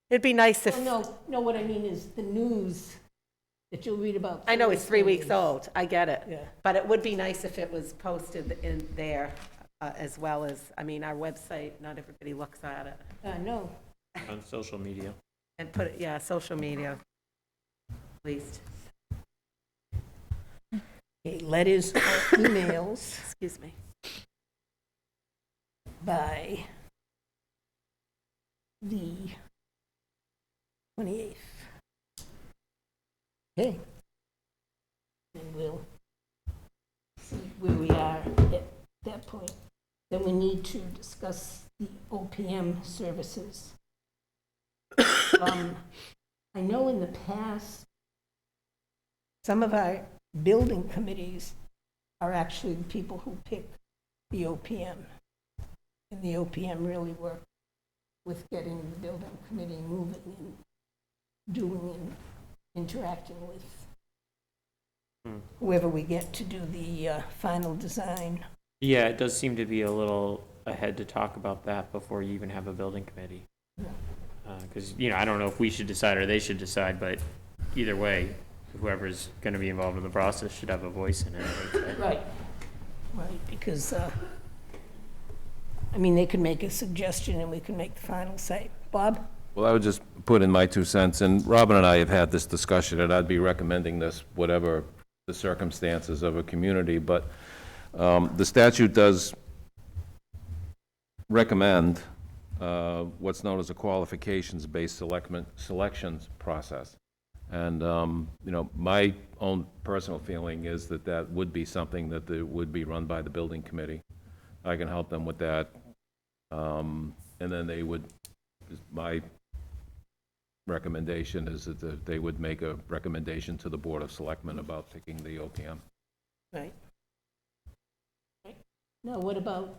It'd be nice if, Oh, no, what I mean is the news that you'll read about. I know it's 3 weeks days. old, I get it. Yeah. But it would be nice if it was posted in there, as well as, I mean, our website, not everybody looks at it. No, On social media. And put it, yeah, social media, at least. okay, letters or emails. 'Emails. 'Excuse me. By, the 28th. Okay. And we'll see where we are at that point. Then we need to discuss the OPM services. I know in the past, some of our building committees are actually the people who pick the OPM. And the OPM really work with getting the building committee moving and doing and interacting with whoever we get to do the final design. Yeah, it does seem to be a little ahead to talk about that before you even have a building committee. Because, I don't know if we should decide or they should decide, but either way, whoever's going to be involved in the process should have a voice in it. I would say. Right, because, they could make a suggestion and we can make the final say. Bob? Well, I would just put in my 2 cents, and Robin and I have had this discussion, and I'd be recommending this, whatever the circumstances of a community, but the statute does recommend what's known as a qualifications-based selections process. And, my own personal feeling is that that would be something that would be run by the building committee. I can help them with that. And then they would, my recommendation is that they would make a recommendation to the Board of Selectmen about picking the OPM. Right. Now, what about,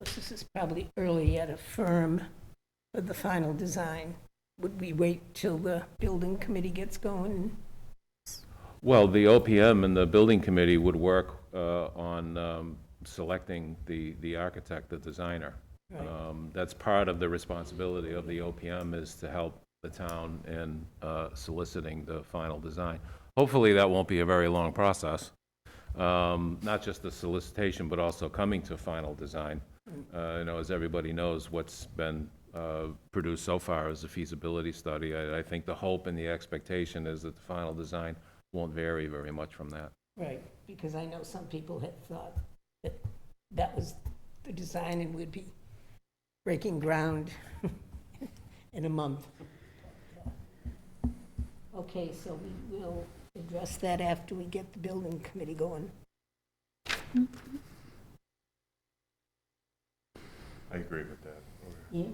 this is probably early at a firm for the final design. Would we wait till the building committee gets going? Well, the OPM and the building committee would work on selecting the architect, the designer. Right. That's part of the responsibility of the OPM, is to help the town in soliciting the final design. Hopefully, that won't be a very long process. Not just the solicitation, but also coming to final design. As everybody knows, what's been produced so far is a feasibility study. I think the hope and the expectation is that the final design won't vary very much from that. Right, because I know some people had thought that that was the design and we'd be breaking ground in a month. Okay, so we will address that after we get the building committee going. I agree with that. Yeah?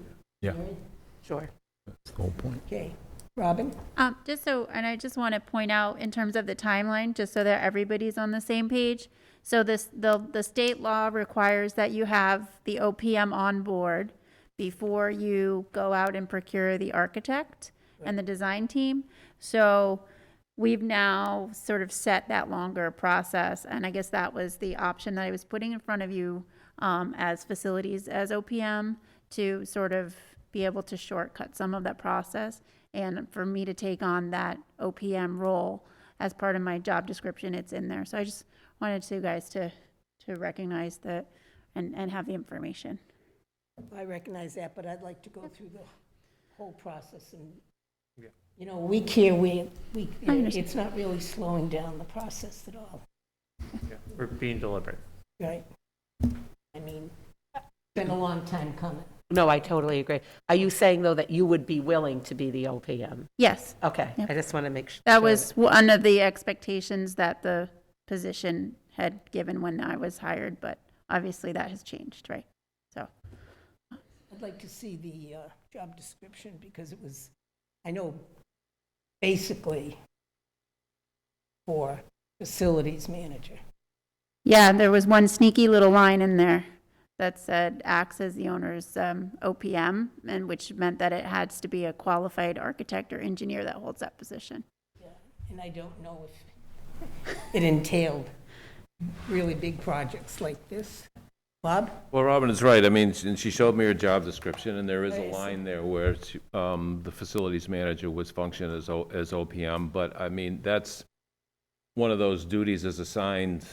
Yeah. Mary? Sure. That's the whole point. Okay. Robin? And I just want to point out in terms of the timeline, just so that everybody's on the same page. So the state law requires that you have the OPM on board before you go out and procure the architect and the design team. So we've now sort of set that longer process, and I guess that was the option that I was putting in front of you as facilities, as OPM, to sort of be able to shortcut some of that process. And for me to take on that OPM role as part of my job description, it's in there. So I just wanted you guys to recognize that and have the information. I recognize that, but I'd like to go through the whole process and, Yeah. week here, I understand. it's not really slowing down the process at all, Yeah, we're being deliberate. right? It's been a long time coming. No, I totally agree. Are you saying, though, that you would be willing to be the OPM? Yes, Okay, Yep. I just want to make sure. that was one of the expectations that the position had given when I was hired, but obviously that has changed, right? So, I'd like to see the job description because it was, I know, basically for facilities manager. yeah, there was one sneaky little line in there that said acts as the owner's OPM, and which meant that it has to be a qualified architect or engineer that holds that position. Yeah, and I don't know if it entailed really big projects like this. Bob? Well, Robin is right. And she showed me her job description, and there is a Right. line there where the facilities manager was function as OPM, but that's one of those duties as assigned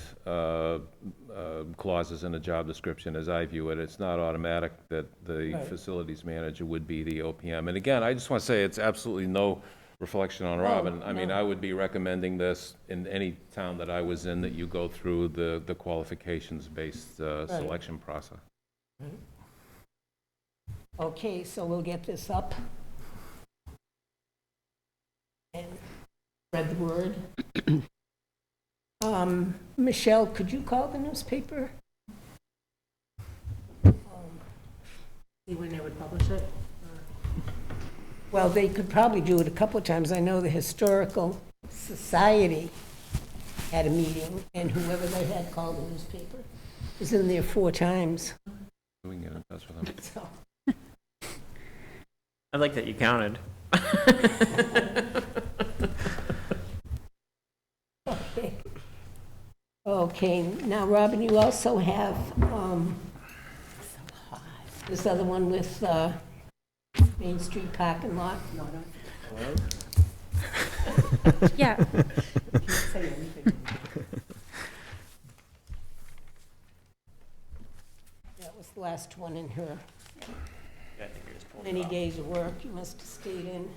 clauses in a job description, as I view it. It's not automatic that the Right. facilities manager would be the OPM. And again, I just want to say it's absolutely no reflection on Robin. no. I would be recommending this in any town that I was in, that you go through the qualifications-based selection process. Okay, so we'll get this up. And spread the word. Michelle, could you call the newspaper? See when they would publish it? Well, they could probably do it a couple of times. I know the Historical Society had a meeting, and whoever they had called the newspaper was in there 4 times. We can get in touch with them. So, I like that you counted. okay. Okay, now, Robin, you also have this other one with Main Street parking lot. Yeah. That was the last one in her I think we just pulled it many off. days of work you must have stayed in.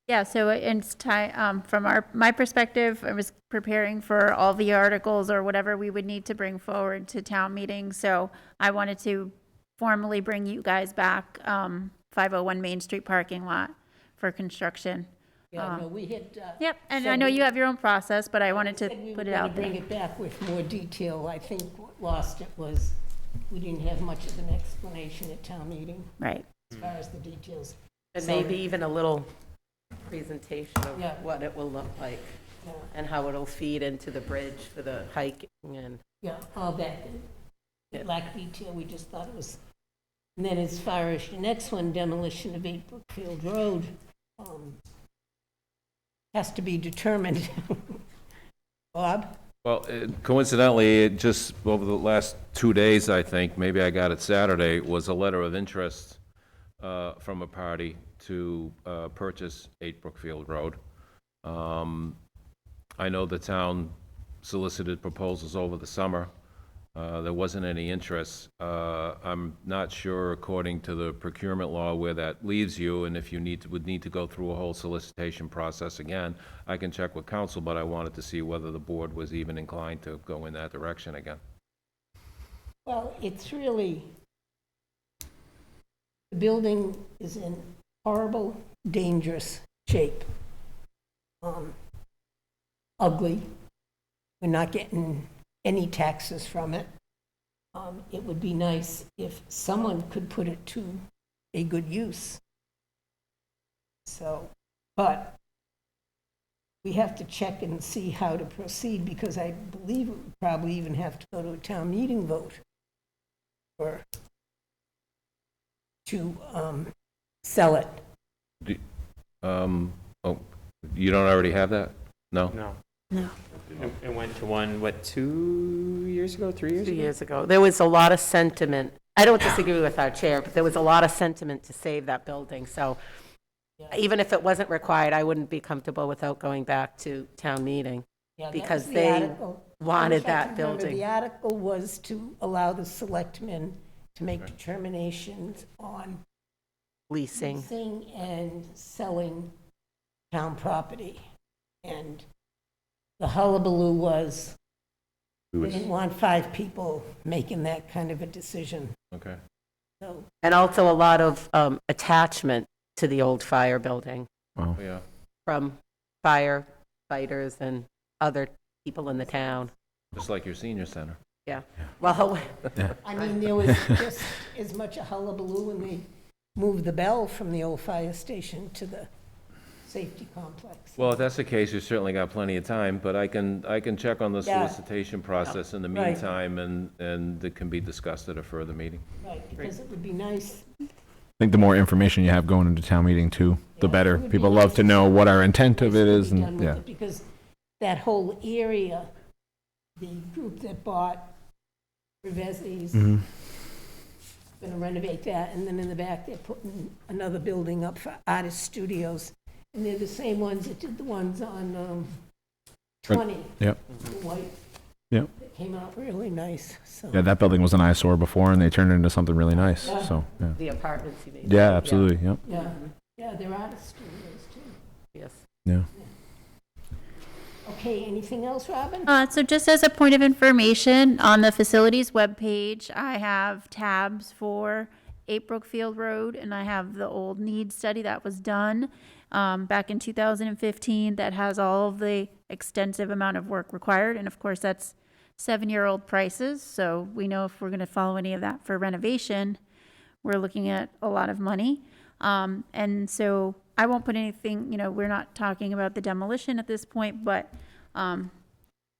Yeah, so it's time, from my perspective, I was preparing for all the articles or whatever we would need to bring forward to town meeting. So I wanted to formally bring you guys back, 501 Main Street parking lot for construction. Yeah, no, we had. Yep, and I said know we- you have your own process, but I wanted to said we were put it gonna out bring there. it back with more detail. I think what lost it was, we didn't have much of an explanation at town meeting Right. as far as the details. And So- maybe even a little presentation of Yeah. what it will look like Yeah, and how it'll feed into the bridge for the hiking and. yeah, all that. Yeah. It lacked detail, we just thought it was. And then as far as your next one, demolition of 8 Brookfield Road, has to be determined. Bob? Well, coincidentally, it just, over the last 2 days, I think, maybe I got it Saturday, was a letter of interest from a party to purchase 8 Brookfield Road. I know the town solicited proposals over the summer. There wasn't any interest. I'm not sure, according to the procurement law, where that leaves you, and if you would need to go through a whole solicitation process again. I can check with council, but I wanted to see whether the board was even inclined to go in that direction again. Well, it's really, the building is in horrible, dangerous shape. Ugly. We're not getting any taxes from it. It would be nice if someone could put it to a good use. So, but we have to check and see how to proceed, because I believe it would probably even have to go to a town meeting vote or to sell it. Oh, you don't already have that? No? No. No. It went to one, what, 2 years ago, 3 years 2 ago? years ago. There was a lot of sentiment. I don't disagree with our chair, but there was a lot of sentiment to save that building. So even if it wasn't required, I wouldn't be comfortable without going back to town meeting. Yeah, that Because was the they article. wanted I wish I that could remember. building. The article was to allow the selectmen to make determinations on Leasing. leasing and selling town property. And the hullabaloo was, they didn't want 5 people making that kind of a decision. Okay. So, And also a lot of attachment to the old fire building Wow. Yeah. from firefighters and other people in the town. Just like your senior center. Yeah. Well, I mean, there was just as much a hullabaloo when they moved the bell from the old fire station to the safety complex. Well, if that's the case, you certainly got plenty of time, but I can check on the Yeah. solicitation process in the Right. meantime, and it can be discussed at a further meeting. Right, because it would be nice. I think the more information you have going into town meeting too, the Yeah, better. it would be People love nice to know what our intent of it to is, be done and with yeah. it, because that whole area, the group that bought Revese's, Mhm. going to renovate that, and then in the back, they're putting another building up for artist studios. And they're the same ones that did the ones on 20. Yep. The white. Yep. That came out really nice, so. Yeah, that building was an eyesore before, and they turned it into something really nice. Yeah. So yeah. the apartments you mean? Yeah, absolutely. Yep. Yeah, yeah, they're artist studios too. Yes. Yeah. Okay, Okay, anything else, Robin? So just as a point of information, on the facilities webpage, I have tabs for 8 Brookfield Road, and I have the old needs study that was done back in 2015 that has all of the extensive amount of work required. And of course, that's 7-year-old prices. So we know if we're going to follow any of that for renovation, we're looking at a lot of money. And so I won't put anything, we're not talking about the demolition at this point, but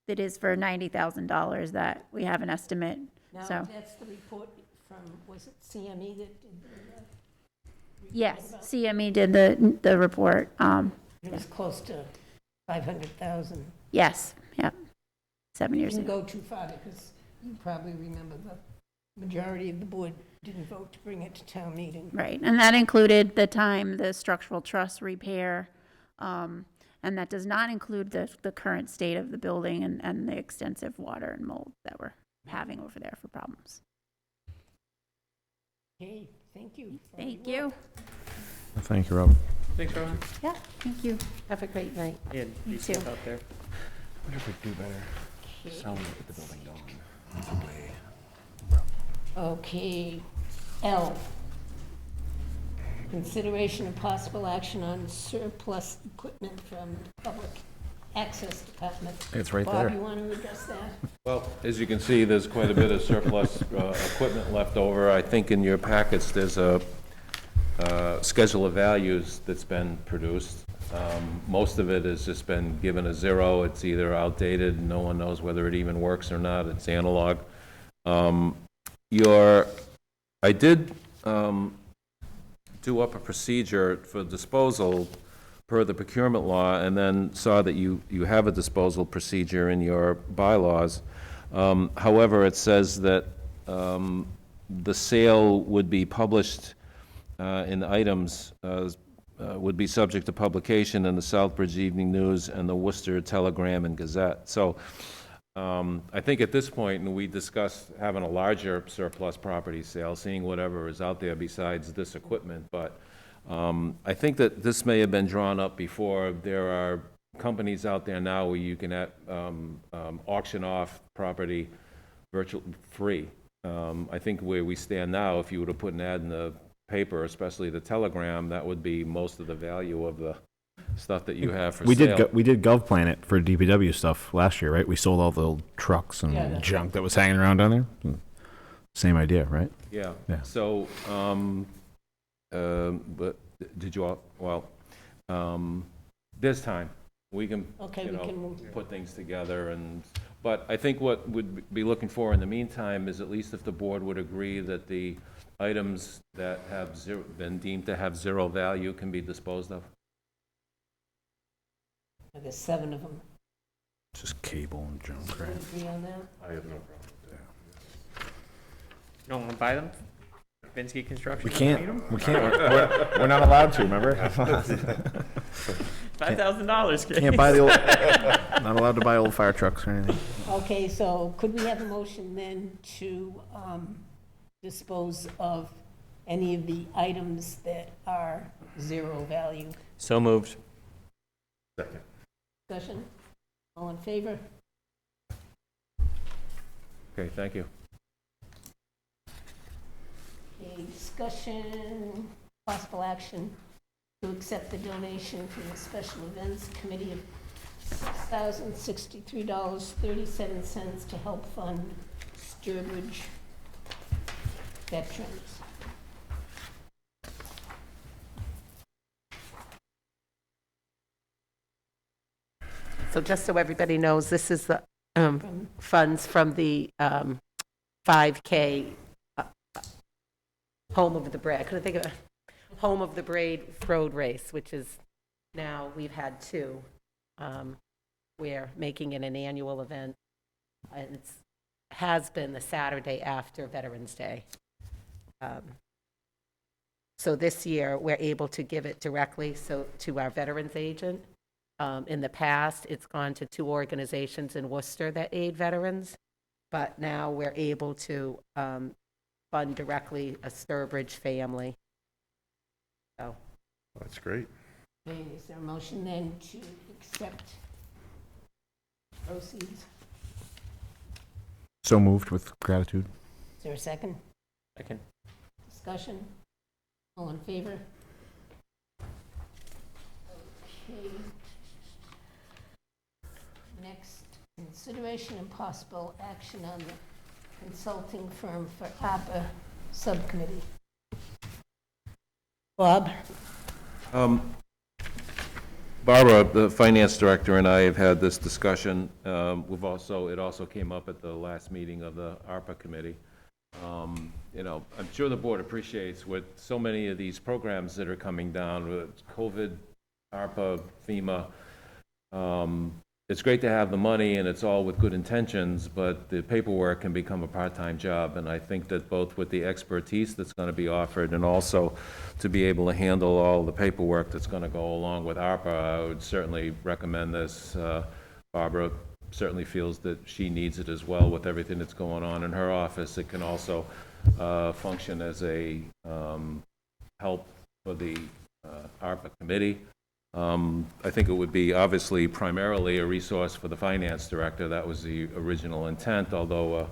it is for $90,000 that we have an estimate. Now, So, that's the report from, was it CME that did the? yes, CME did the report. It was close to 500,000. Yes, yep, 7 years Didn't ago. go too far because you probably remember the majority of the board didn't vote to bring it to town meeting. Right, and that included the time, the structural truss repair, and that does not include the current state of the building and the extensive water and mold that we're having over there for problems. Okay, thank you. for Thank your you. work. Thank you, Robin. Thanks, Robin. Yeah, thank you. Have a great night. Yeah, be You safe too. out there. I wonder if we do better selling it with the building gone. Okay, L. Consideration of possible action on surplus equipment from the Public Access Department. It's right Bob, there. you want to address that? Well, as you can see, there's quite a bit of surplus equipment left over. I think in your packets, there's a schedule of values that's been produced. Most of it has just been given a 0. It's either outdated, no one knows whether it even works or not, it's analog. I did do up a procedure for disposal per the procurement law, and then saw that you have a disposal procedure in your bylaws. However, it says that the sale would be published in items, would be subject to publication in the Southbridge Evening News and the Worcester Telegram and Gazette. So I think at this point, and we discussed having a larger surplus property sale, seeing whatever is out there besides this equipment, but I think that this may have been drawn up before. There are companies out there now where you can auction off property virtually free. I think where we stand now, if you were to put an ad in the paper, especially the Telegram, that would be most of the value of the stuff that you have for sale. We did GovPlanet for DPW stuff last year, right? We sold all the old trucks and Yeah, that's junk that was hanging around down there. Same idea, right? Yeah. Yeah. So, but did you all, well, there's time. We can, Okay, you we know, can move. put things together but I think what would be looking for in the meantime is at least if the board would agree that the items that have been deemed to have 0 value can be disposed of. There's 7 of them. Just cable and junk, Do right? you agree on that? I have no problem. You don't want to buy them? Vinsky Construction? We doesn't need can't, 'em? we can't, we're not allowed to, remember? $5,000, Chris. Can't buy the old, not allowed to buy old fire trucks or anything. Okay, so could we have a motion then to dispose of any of the items that are 0 value? So moved. Second. Discussion? All in favor? Okay, thank you. A discussion, possible action to accept the donation from the Special Events Committee of $6,063.37 to help fund Sturbridge veterans. So just so everybody knows, this is the From funds from the 5K Home of the Braid, I couldn't think of it, Home of the Braid Road Race, which is now, we've had 2. We're making it an annual event, and it has been the Saturday after Veterans Day. So this year, we're able to give it directly to our veterans agent. In the past, it's gone to 2 organizations in Worcester that aid veterans, but now we're able to fund directly a Sturbridge family. So, That's great. Okay, is there a motion then to accept proceeds. So moved with gratitude. Is there a second? Second. Discussion? All in favor? Okay. Next, consideration and possible action on the consulting firm for APA subcommittee. Bob? Barbara, the finance director, and I have had this discussion. It also came up at the last meeting of the ARPA committee. You know, I'm sure the board appreciates with so many of these programs that are coming down with COVID, ARPA, FEMA. It's great to have the money and it's all with good intentions, but the paperwork can become a part-time job. And I think that both with the expertise that's going to be offered and also to be able to handle all the paperwork that's going to go along with ARPA, I would certainly recommend this. Barbara certainly feels that she needs it as well with everything that's going on in her office. It can also function as a help for the ARPA committee. I think it would be obviously primarily a resource for the finance director. That was the original intent, although,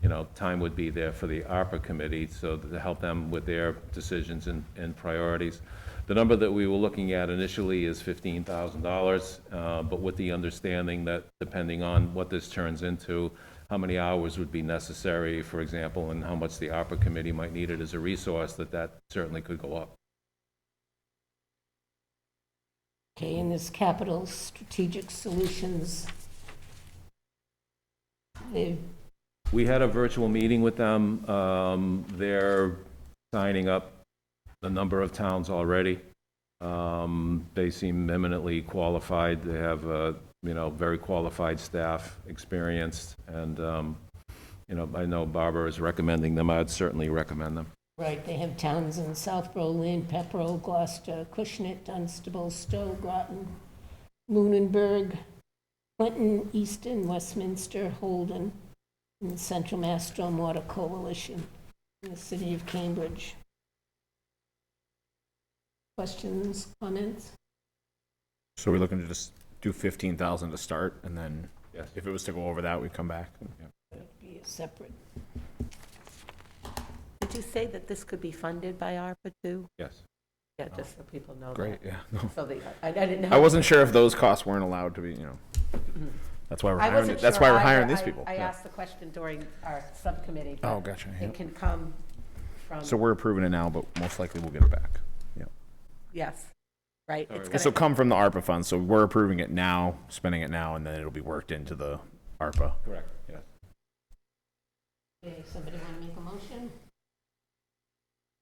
you know, time would be there for the ARPA committee so to help them with their decisions and priorities. The number that we were looking at initially is $15,000, but with the understanding that depending on what this turns into, how many hours would be necessary, for example, and how much the ARPA committee might need it as a resource, that certainly could go up. Okay, in this Capital Strategic Solutions, We had a virtual meeting with them. They're signing up a number of towns already. They seem eminently qualified. They have, you know, very qualified staff, experienced, and, you know, I know Barbara is recommending them. I'd certainly recommend them. right, they have towns in Southborough, Lynn, Pepperell, Gloucester, Acushnet, Dunstable, Stowe, Groton, Lunenburg, Clinton, Easton, Westminster, Holden, and the Central Mass Stormwater Coalition in the city of Cambridge. Questions, comments? So we're looking to just do 15,000 to start, and then Yes. if it was to go over that, we'd come back. That'd be a separate. Did you say that this could be funded by ARPA too? Yes. Yeah, just so people know that. Great, yeah. No. So I didn't know. I wasn't sure if those costs weren't allowed to be, you know. That's why we're I hiring, wasn't that's sure why we're either. hiring these people. I Yeah. asked the question during our subcommittee. Oh, but gotcha. It yeah. can come from, So we're approving it now, but most likely we'll get it back. Yeah. yes, right? All It's right, This will gonna, come from the ARPA fund, so we're approving it now, spending it now, and then it'll be worked into the ARPA. Correct, yes. Okay, somebody want to make a motion?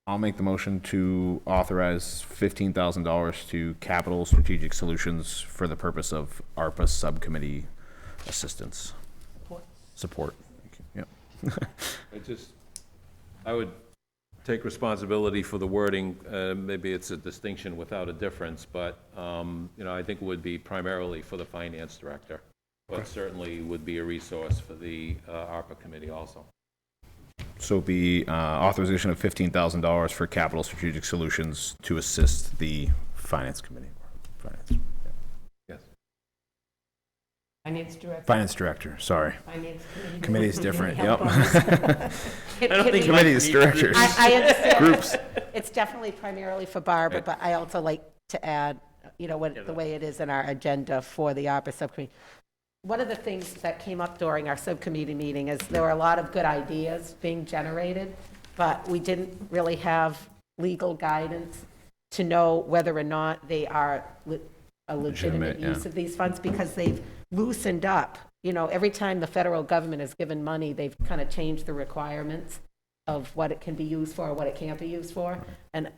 I'll make the motion to authorize $15,000 to Capital Strategic Solutions for the purpose of ARPA subcommittee assistance. Support. Thank you. I would take responsibility for the wording. Maybe it's a distinction without a difference, but, you know, I think it would be primarily for the finance director, but certainly would be a resource for the ARPA committee also. So it'd be authorization of $15,000 for Capital Strategic Solutions to assist the Finance Committee. Yes. Finance director. Finance Director, sorry. Finance committee. Committee's different, Help yep. us. I don't think Committees, directors. I understand. Groups. It's definitely primarily for Barbara, Right. but I also like to add, you know, the way it is in our agenda for the ARPA subcommittee. One of the things that came up during our subcommittee meeting is there were a lot of good ideas being generated, but we didn't really have legal guidance to know whether or not they are a legitimate Legitimate, yeah. use of these funds, because they've loosened up. You know, every time the federal government has given money, they've kind of changed the requirements of what it can be used for, what it can't be used for. And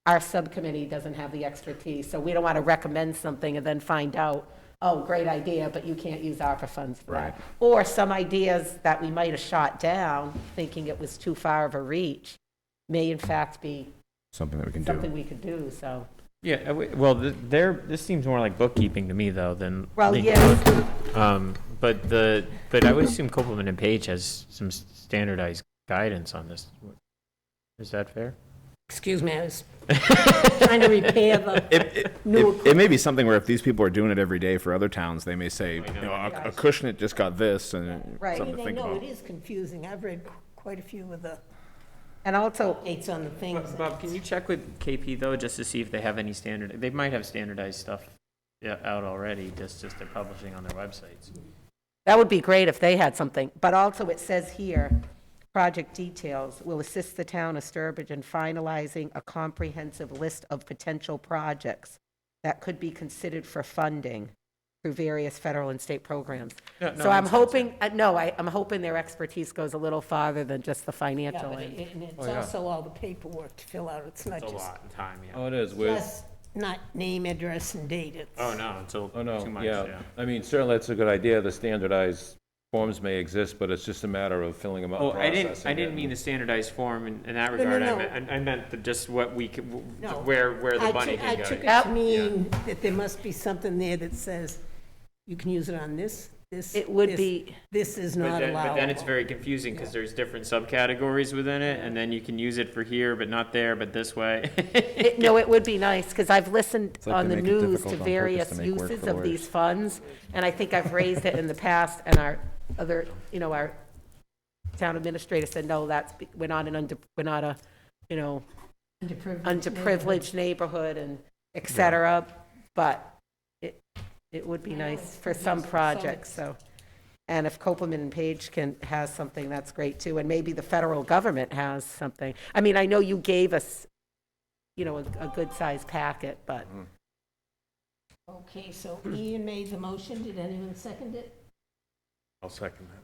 our subcommittee doesn't have the expertise, so we don't want to recommend something and then find out, oh, great idea, but you can't use ARPA funds for that. Right. Or some ideas that we might have shot down, thinking it was too far of a reach, may in fact be Something that we can something do. we could do, so. Yeah, well, this seems more like bookkeeping to me, though, than. Well, legal. yes. But I would assume Copeland and Page has some standardized guidance on this. Is that fair? Excuse me, I was trying to repair the new It may be something where if these people are doing it every day for other towns, they may say, you know, a Acushnet just got this, and Right. something to They think know about. it is confusing. I've read quite a few of the And also, dates on the things. Bob, can you check with KP though, just to see if they have any standard, they might have standardized stuff out already, just they're publishing on their websites. that would be great if they had something, but also it says here, project details will assist the town of Sturbridge in finalizing a comprehensive list of potential projects that could be considered for funding through various federal and state programs. Yeah, no, So I'm makes sense, hoping, I'm hoping their expertise goes a little farther than just the Yeah, financial but end. and it's Oh, yeah. also all the paperwork to fill out. It's not It's a just, lot of time, yeah. Oh, it is, just not name, address, and date. It's. Oh, no, it's Oh, too no, much, yeah. yeah. I mean, certainly it's a good idea, the standardized forms may exist, but it's just a matter of filling them out, Oh, I processing didn't it. mean the standardized form in that No, regard. no. I meant just what we could, No. where the I money took- I can took go. it to mean that there must be something there that says you can use it on this. It would this, be, This is But not then, allowable. but then it's very confusing, because there's different subcategories within it, and then you can use it for here, but not there, but this way. no, it would be nice, because I've listened like on they the make it news difficult to on purpose various to make work uses for of these lawyers. funds, and I think I've raised it in the past, and our other, our town administrator said, no, we're not a, underprivileged neighborhood and et cetera, but it would be nice for some projects, so. And if Copeland and Page has something, that's great too, and maybe the federal government has something. I mean, I know you gave us, a good-sized packet, but. Okay, so Ian made the motion. Did anyone second it? I'll second that.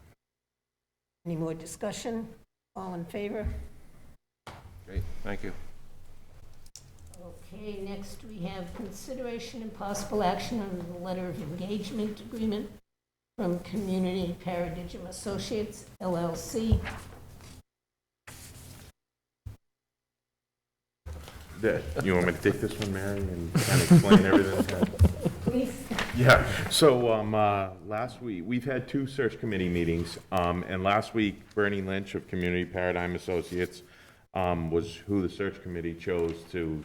Any more discussion? All in favor? Great, thank you. Okay, next we have consideration and possible action on the letter of engagement agreement from Community Paradigm Associates, LLC. You want me to take this one, Mary, and kind of explain everything? Please. Yeah, so, last week, we've had two search committee meetings, and last week Bernie Lynch of Community Paradigm Associates, was who the search committee chose to,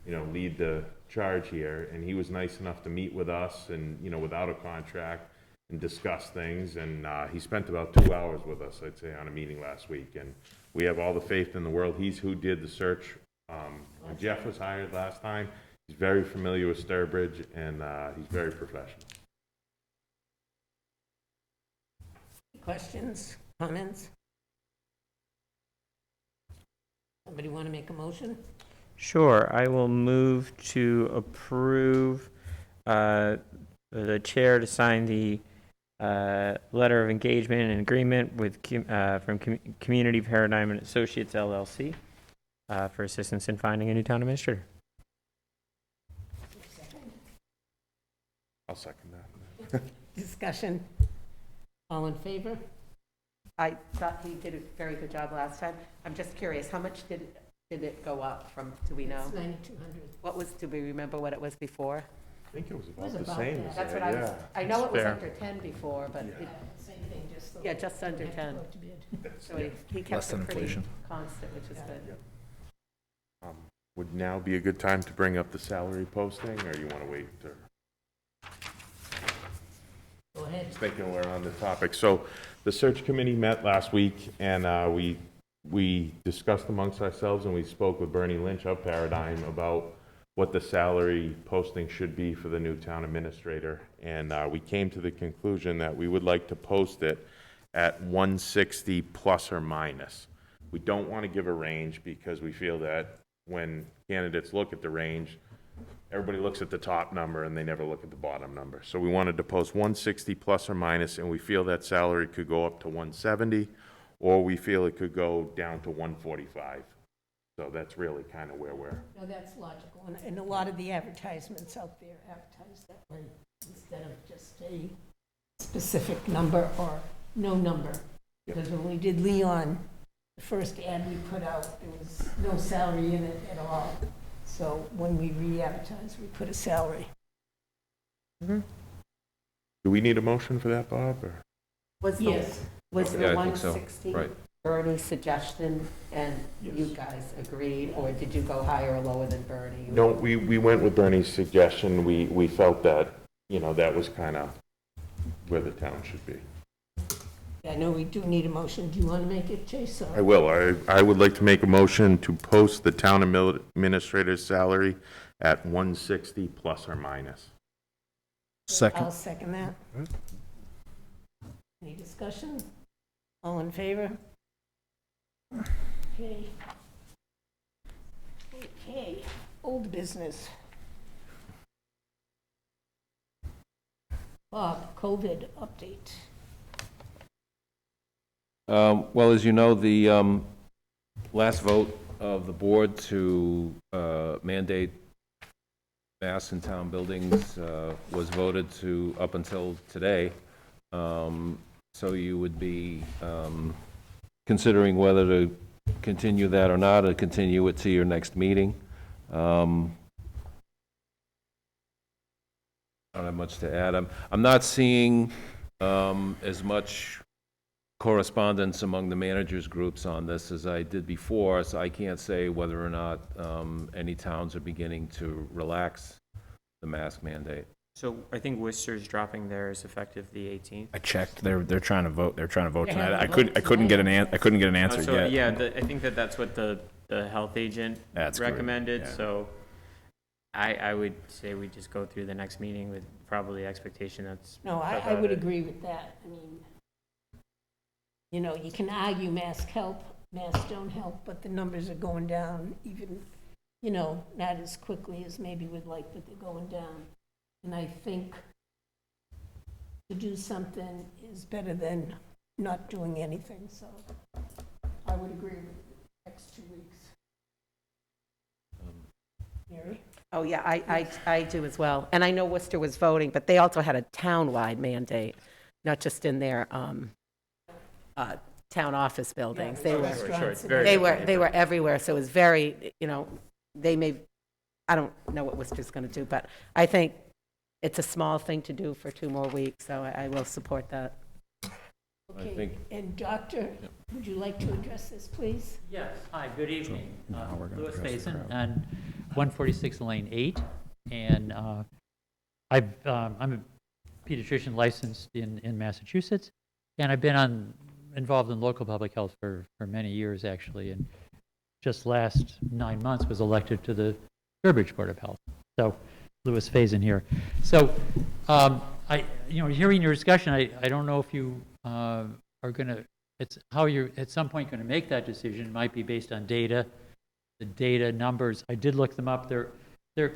lead the charge here, and he was nice enough to meet with us and, without a contract and discuss things, and, he spent about 2 hours with us, I'd say, on a meeting last week, and we have all the faith in the world. He's who did the search, when Jeff was hired last time. He's very familiar with Sturbridge, and he's very professional. Questions, comments? Somebody want to make a motion? Sure, I will move to approve the chair to sign the letter of engagement and agreement with from Community Paradigm and Associates LLC for assistance in finding a new town administrator. I'll second that. Discussion? All in favor? I thought he did a very good job last time. I'm just curious, how much did it go up from, do we know? It's 9,200. Do we remember what it was before? I think it was was about the about same that. as That's that, what I was, yeah. I know it was Fair. under 10 before, but, Same thing, just. yeah, just under 10. So he Less kept than it pretty inflation. constant, which is good. Would now be a good time to bring up the salary posting, or you want to wait? Go ahead. Just thinking we're on the topic. So the search committee met last week, and we discussed amongst ourselves, and we spoke with Bernie Lynch of Paradigm about what the salary posting should be for the new town administrator. And we came to the conclusion that we would like to post it at 160 plus or minus. We don't want to give a range because we feel that when candidates look at the range, everybody looks at the top number and they never look at the bottom number. So we wanted to post 160 plus or minus, and we feel that salary could go up to 170, or we feel it could go down to 145. So that's really kind of where we're. No, that's logical, and a lot of the advertisements out there advertise that way, instead of just a specific number or no number. Because when we did Leon, the first ad we put out, there was no salary in it at all. So when we re-advertised, we put a salary. Do we need a motion for that, Bob? Or? Was Yes. Was Yeah, the I think so. 160? Right. Bernie's suggestion and you guys agreed, or did you go higher or lower than Bernie? No, we went with Bernie's suggestion. We felt that, that was kind of where the town should be. I know we do need a motion. Do you want to make it, Jason? I will. I would like to make a motion to post the town administrator's salary at 160 plus or minus. Second. I'll second that. Any discussion? All in favor? Okay. Okay, old business. Bob, COVID update. Well, as you know, the last vote of the board to mandate masks in town buildings was voted to up until today. So you would be considering whether to continue that or not, or continue it to your next meeting. I don't have much to add. I'm not seeing as much correspondence among the managers groups on this as I did before, so I can't say whether or not any towns are beginning to relax the mask mandate. So I think Worcester's dropping theirs effective the 18th. I checked. They're trying to vote. They're trying to vote They tonight. haven't I couldn't get an answer So, yet. yeah, I think that's what the health agent That's good, recommended, yeah. so I would say we just go through the next meeting with probably the expectation that's. No, I about would it. agree with that. I mean, you can argue masks help, masks don't help, but the numbers are going down even, not as quickly as maybe we'd like, but they're going down. And I think to do something is better than not doing anything, so I would agree with the next 2 weeks. Mary? Oh, yeah, I do as well. And I know Worcester was voting, but they also had a town-wide mandate, not just in their town office buildings. They were, Sure, it's very they different. were everywhere, so it was very, they may, I don't know what Worcester's going to do, but I think it's a small thing to do for 2 more weeks, so I will support that. Okay, think- and Doctor, would you like to address this, please? Yes, hi, good evening. Now we're gonna Louis address the Faison crowd. on 146 Lane 8, and I'm a pediatrician licensed in Massachusetts, and I've been involved in local public health for many years, actually, and just last 9 months was elected to the Sturbridge Board of Health. So, Louis Faison here. So, hearing your discussion, I don't know if you are going to, it's how you're at some point going to make that decision. It might be based on data, the data numbers. I did look them up. I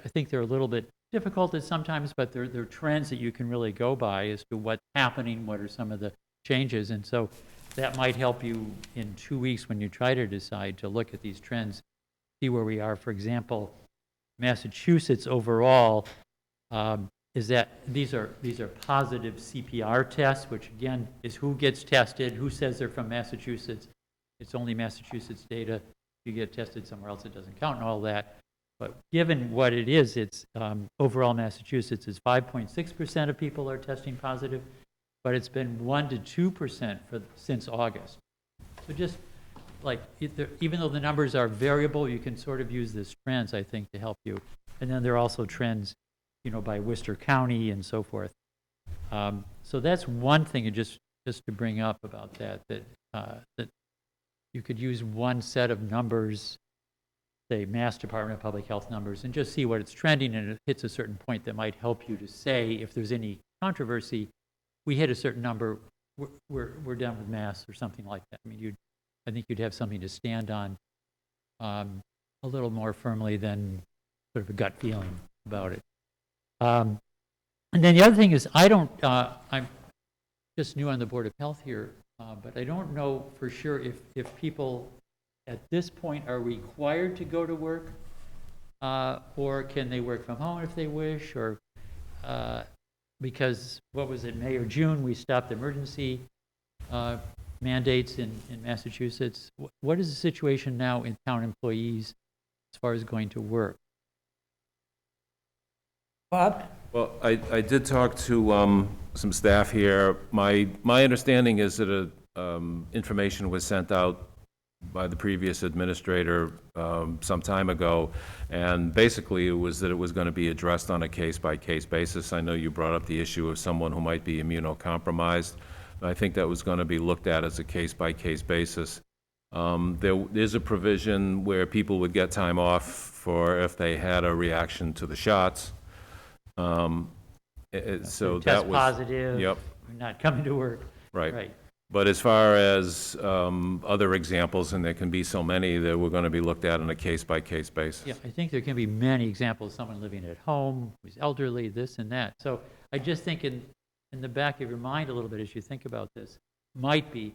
think they're a little bit difficult at sometimes, but they're trends that you can really go by as to what's happening, what are some of the changes. And so that might help you in 2 weeks when you try to decide to look at these trends, see where we are. For example, Massachusetts overall, is that these are positive CPR tests, which again is who gets tested, who says they're from Massachusetts. It's only Massachusetts data. If you get tested somewhere else, it doesn't count and all that. But given what it is, it's overall Massachusetts is 5.6% of people are testing positive, but it's been 1 to 2% since August. So just like, even though the numbers are variable, you can sort of use this trends, I think, to help you. And then there are also trends, by Worcester County and so forth. So that's one thing, just to bring up about that you could use one set of numbers, say Mass Department of Public Health numbers, and just see what it's trending, and it hits a certain point that might help you to say, if there's any controversy, we hit a certain number, we're done with Mass or something like that. I mean, I think you'd have something to stand on a little more firmly than sort of a gut feeling about it. And then the other thing is, I'm just new on the Board of Health here, but I don't know for sure if people at this point are required to go to work, or can they work from home if they wish, or because, what was it, May or June, we stopped emergency mandates in Massachusetts. What is the situation now in town employees as far as going to work? Bob? Well, I did talk to some staff here. My understanding is that information was sent out by the previous administrator some time ago, and basically it was that it was going to be addressed on a case-by-case basis. I know you brought up the issue of someone who might be immunocompromised. I think that was going to be looked at as a case-by-case basis. There is a provision where people would get time off for if they had a reaction to the shots. So that Test was... positive. Yep. Not coming to work. Right. Right. But as far as other examples, and there can be so many, that we're going to be looked at on a case-by-case basis. Yeah, I think there can be many examples, someone living at home, who's elderly, this and that. So I just think in the back of your mind a little bit as you think about this, might be,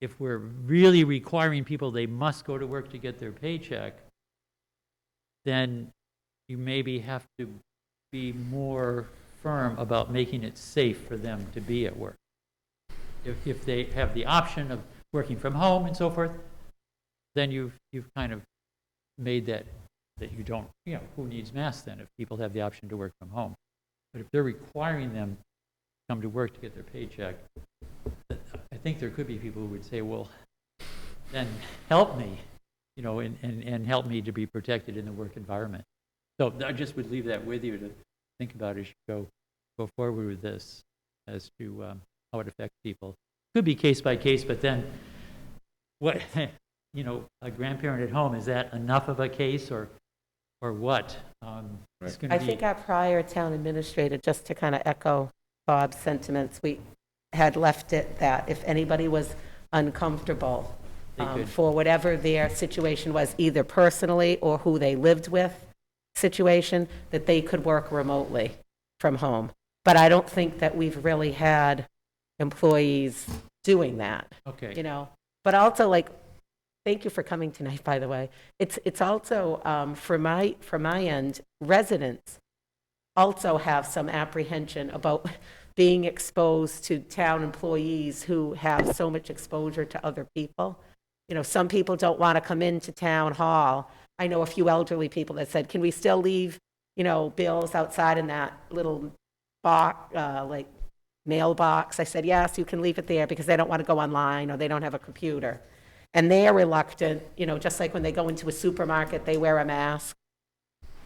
if we're really requiring people, they must go to work to get their paycheck, then you maybe have to be more firm about making it safe for them to be at work. If they have the option of working from home and so forth, then you've kind of made that you don't, who needs masks then if people have the option to work from home? But if they're requiring them to come to work to get their paycheck, I think there could be people who would say, well, then help me, and help me to be protected in the work environment. So I just would leave that with you to think about as you go forward with this as to how it affects people. Could be case by case, but then what, a grandparent at home, is that enough of a case or what? It's gonna I be- think our prior town administrator, just to kind of echo Bob's sentiments, we had left it that if anybody was uncomfortable They could. for whatever their situation was, either personally or who they lived with situation, that they could work remotely from home. But I don't think that we've really had employees doing that. Okay. But also, thank you for coming tonight, by the way. It's also, from my end, residents also have some apprehension about being exposed to town employees who have so much exposure to other people. Some people don't want to come into town hall. I know a few elderly people that said, can we still leave, bills outside in that little box, mailbox? I said, yes, you can leave it there because they don't want to go online or they don't have a computer. And they're reluctant, just like when they go into a supermarket, they wear a mask.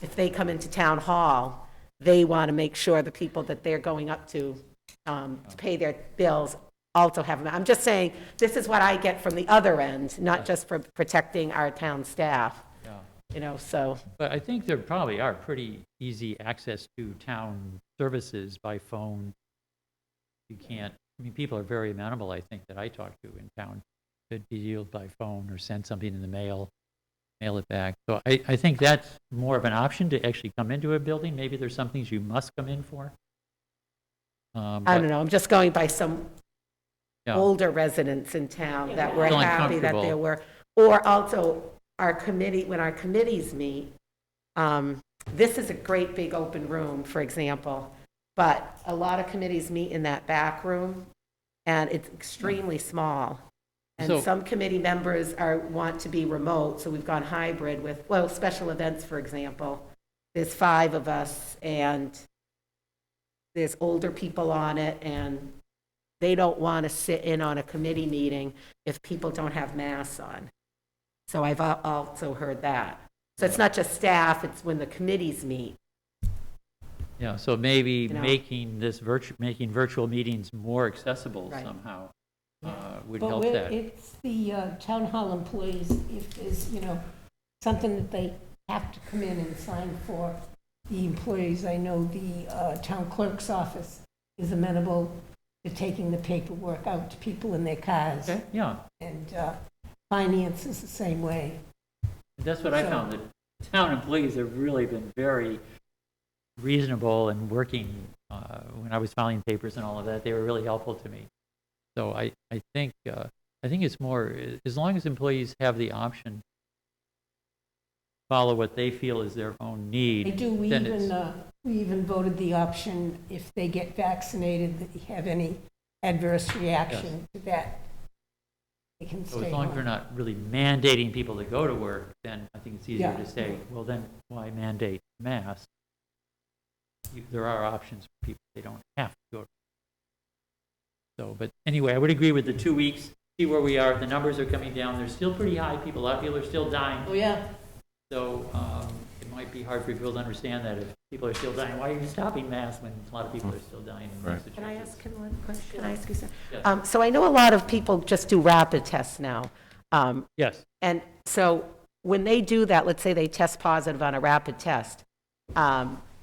If they come into town hall, they want to make sure the people that they're going up to pay their bills also have them. I'm just saying, this is what I get from the other end, not just for protecting our town staff. So. But I think there probably are pretty easy access to town services by phone. People are very amenable, I think, that I talk to in town, could be dealt by phone or send something in the mail it back. So I think that's more of an option to actually come into a building. Maybe there's some things you must come in for. I don't know, I'm just going by some older residents in town that were Feeling happy that there were, or also when our committees meet, this is a great big open room, for example, but a lot of committees meet in that back room, and it's extremely small. And some committee members want to be remote, so we've gone hybrid with, special events, for example. There's 5 of us, and there's older people on it, and they don't want to sit in on a committee meeting if people don't have masks on. So I've also heard that. So it's not just staff, it's when the committees meet. Yeah, so maybe making virtual meetings more accessible somehow would help that. But it's the town hall employees, if there's, something that they have to come in and sign for, the employees, I know the town clerk's office is amenable to taking the paperwork out to people in their cars. Okay, yeah. And finance is the same way. That's what I found, that town employees have really been very reasonable and working. When I was filing papers and all of that, they were really helpful to me. So I think it's more, as long as employees have the option, follow what they feel is their own need. They do. We even voted the option, if they get vaccinated, that they have any adverse reaction to that, they can So stay as long as home. we're not really mandating people to go to work, then I think it's easier Yeah. to say, well, then why mandate masks? There are options for people, they don't have to go. So but anyway, I would agree with the 2 weeks, see where we are, the numbers are coming down, they're still pretty high, a lot of people are still dying. Oh, yeah. So, it might be hard for people to understand that if people are still dying, why are you stopping mass when a lot of people are still dying in Massachusetts? Can I ask him one question? Can I ask you something? Yes. So I know a lot of people just do rapid tests now. Yes, And so when they do that, let's say they test positive on a rapid test,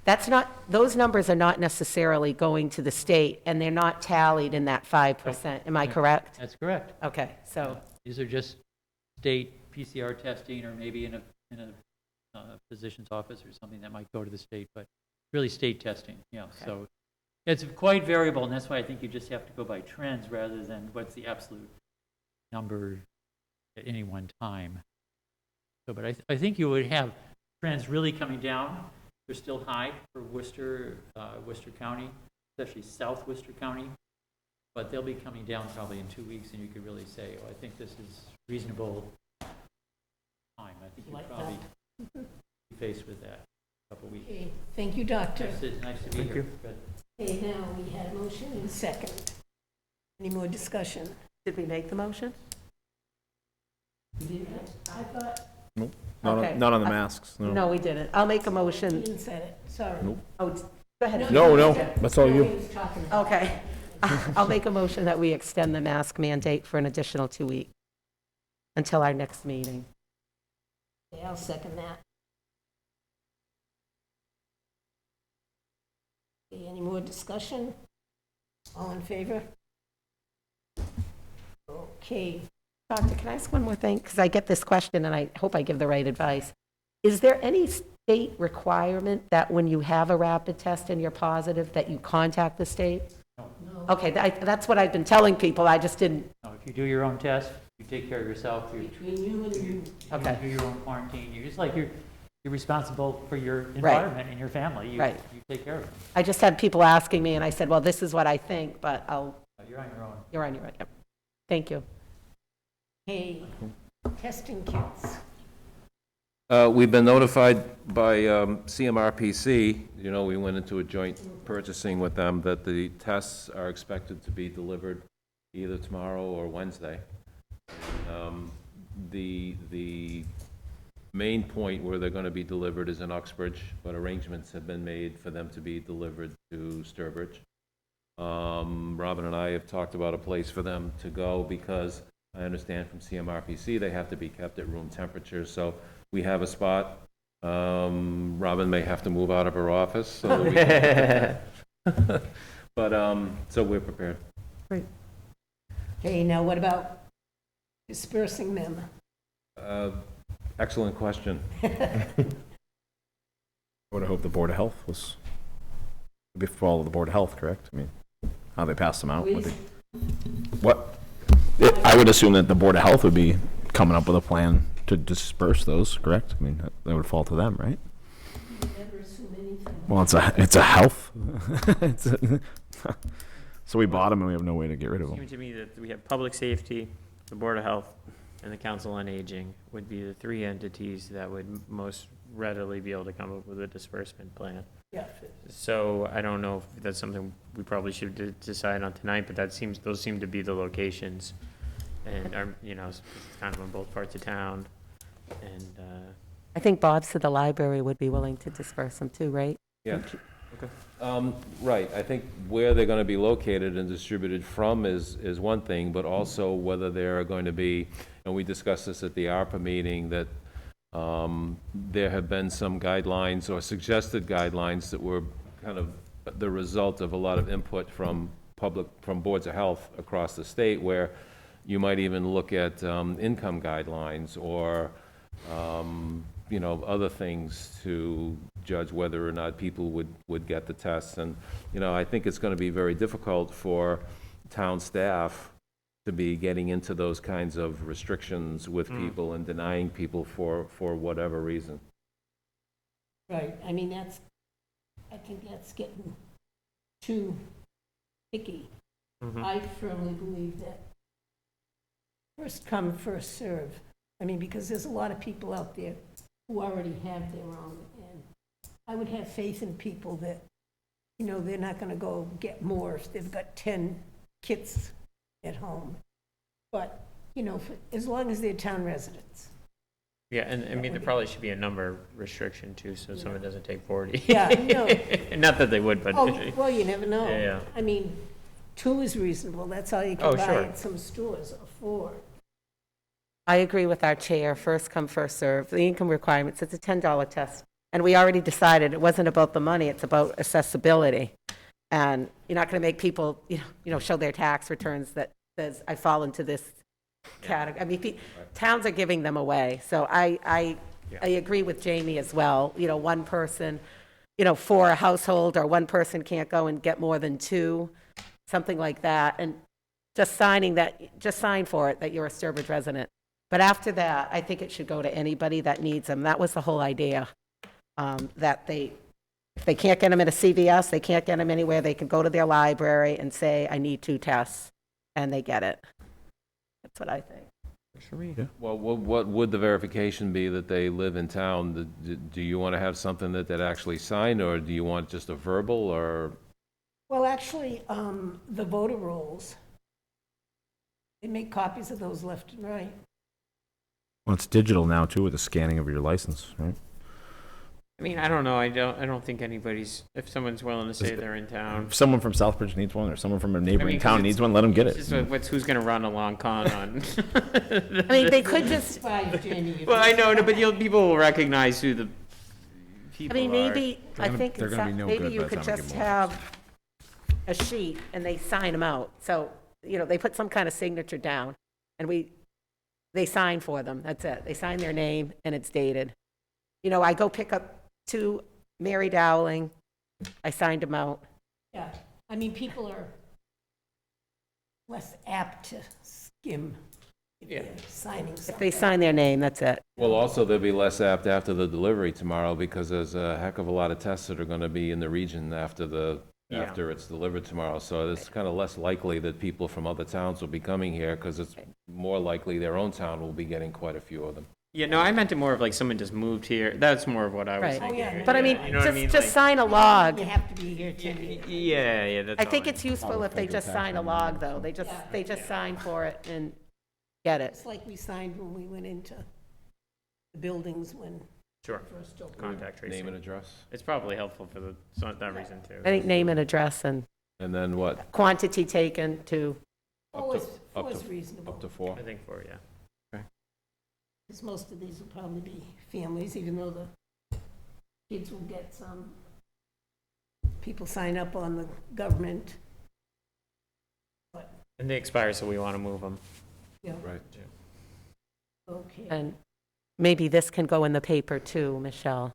that's not, those numbers are not necessarily going to the state, and they're not tallied in that 5%. Am I correct? that's correct. Okay, so, These are just state PCR testing, or maybe in a physician's office or something that might go to the state, but really state testing, yeah. Okay. So it's quite variable, and that's why I think you just have to go by trends rather than what's the absolute number at any one time. So, but I think you would have trends really coming down. They're still high for Worcester, Worcester County, especially South Worcester County, but they'll be coming down probably in 2 weeks, and you could really say, oh, I think this is reasonable time. I think you'll Like probably be faced with that in a couple weeks. Okay, thank you, Doctor. Nice to be here. Good. Okay, now we had a motion and a second. Any more discussion? did we make the motion? You did that? I thought Okay. Not on the masks, no. No, we didn't. I'll make a you motion. didn't say it, sorry. Nope. Oh, go ahead. No, that's all No, you. he was talking about. Okay. I'll make a motion that we extend the mask mandate for an additional 2 weeks until our next meeting. Okay, I'll second that. Okay, any more discussion? All in favor? Okay, Doctor, can I ask one more thing? Because I get this question, and I hope I give the right advice. Is there any state requirement that when you have a rapid test and you're positive, that you contact the state? no, Okay, that's what I've been telling people. I just didn't, Now, if you do your own test, you take care of yourself, you between you and you. Okay. do your own quarantine, you're just like, you're responsible for your environment and your family. You Right. take care of it. I just had people asking me, and I said, well, this is what I think, but You're on your own. you're on your own. Yep. Thank you. Hey, testing kits. We've been notified by CMRPC, you know, we went into a joint purchasing with them, that the tests are expected to be delivered either tomorrow or Wednesday. The main point where they're going to be delivered is in Uxbridge, but arrangements have been made for them to be delivered to Sturbridge. Robin and I have talked about a place for them to go, because I understand from CMRPC they have to be kept at room temperature, so we have a spot. Robin may have to move out of her office, so that we can but, so we're prepared. Okay, now what about dispersing them? Excellent question. I would have hoped the Board of Health was, would follow the Board of Health, correct? I mean, how they passed them out. would Please? they- What? I would assume that the Board of Health would be coming up with a plan to disperse those, correct? I mean, that would fall to them, right? Never assume anything. Well, it's a health. So we bought them and we have no way to get rid of It them. seemed to me that we have public safety, the Board of Health, and the Council on Aging would be the three entities that would most readily be able to come up with a disbursement plan. Yeah, So I don't know if that's something we probably should decide on tonight, but those seem to be the locations. And are, you know, it's kind of in both parts of town. And, I think Bob said the library would be willing to disperse them too, right? Yeah. Right, I think where they're going to be located and distributed from is one thing, but also whether they're going to be, and we discussed this at the ARPA meeting, that there have been some guidelines or suggested guidelines that were kind of the result of a lot of input from boards of health across the state, where you might even look at income guidelines or you know, other things to judge whether or not people would get the tests. And, you know, I think it's going to be very difficult for town staff to be getting into those kinds of restrictions with people and denying people for whatever reason. right, I mean, I think that's getting too picky. I firmly believe that first come, first serve. I mean, because there's a lot of people out there who already have their own, and I would have faith in people that, you know, they're not gonna go get more if they've got 10 kits at home. But, as long as they're town residents. Yeah, and I mean, there probably should be a number restriction too, so someone doesn't take 40. Yeah, no. Not that they would, but. Oh, well, you never know. Yeah, yeah. I mean, 2 is reasonable, that's all you Oh, can buy sure. at some stores, or 4. I agree with our chair, first come, first serve. The income requirements, it's a $10 test. And we already decided it wasn't about the money, it's about accessibility. And you're not going to make people, show their tax returns that says, I fall into this category. I mean, towns are giving them away. So I agree with Jamie as well. One person, for a household, or one person can't go and get more than 2, something like that. And just sign for it that you're a Sturbridge resident. But after that, I think it should go to anybody that needs them. That was the whole idea, that if they can't get them at a CVS, they can't get them anywhere, they can go to their library and say, I need 2 tests, and they get it. That's what I think. Well, what would the verification be that they live in town? Do you want to have something that actually signed, or do you want just a verbal, or? Well, actually, the voter rolls, they make copies of those left and right. Well, it's digital now too with the scanning of your license, right? I mean, I don't know, I don't think anybody's, if someone's willing to say they're in town. If someone from Southbridge needs one, or someone from a neighboring 'cause town needs one, let them get it's it. just who's gonna run a long con on? I mean, they could just, Fine, Jamie, if Well, I you- know, no, but people will recognize who the I people mean, are. maybe, I gonna- think they're gonna be no maybe good you by the could time I give just them all. have a sheet and they sign them out. So, they put some kind of signature down and they sign for them. That's it. They sign their name and it's dated. I go pick up 2 Mary Dowling. I signed them out. Yeah, I mean, people are less apt to skim if they're signing If something. they sign their name, that's it. Well, also, they'll be less apt after the delivery tomorrow, because there's a heck of a lot of tests that are going to be in the region after it's delivered tomorrow. So it's kind of less likely that people from other towns will be coming here, because it's more likely their own town will be getting quite a few of them. Yeah, no, I meant it more of like someone just moved here. That's more of what I was Right. thinking. Oh, yeah. But I mean, You know what I mean? just Like- sign a log. You have to be here to. Yeah, that's I all think it's useful if they just sign a log, though. They Yeah. just sign for it and get it. It's like we signed when we went into the buildings when Sure. first opened. Contact tracing. Name and address. It's probably helpful for that reason too. I think name and address and And then what? quantity taken to, Four up is to- reasonable, Up to 4? I think 4, yeah. because most of these will probably be families, even though the kids will get some. People sign up on the government. And they expire, so we want to move them. Yeah, Right. okay. and maybe this can go in the paper too, Michelle.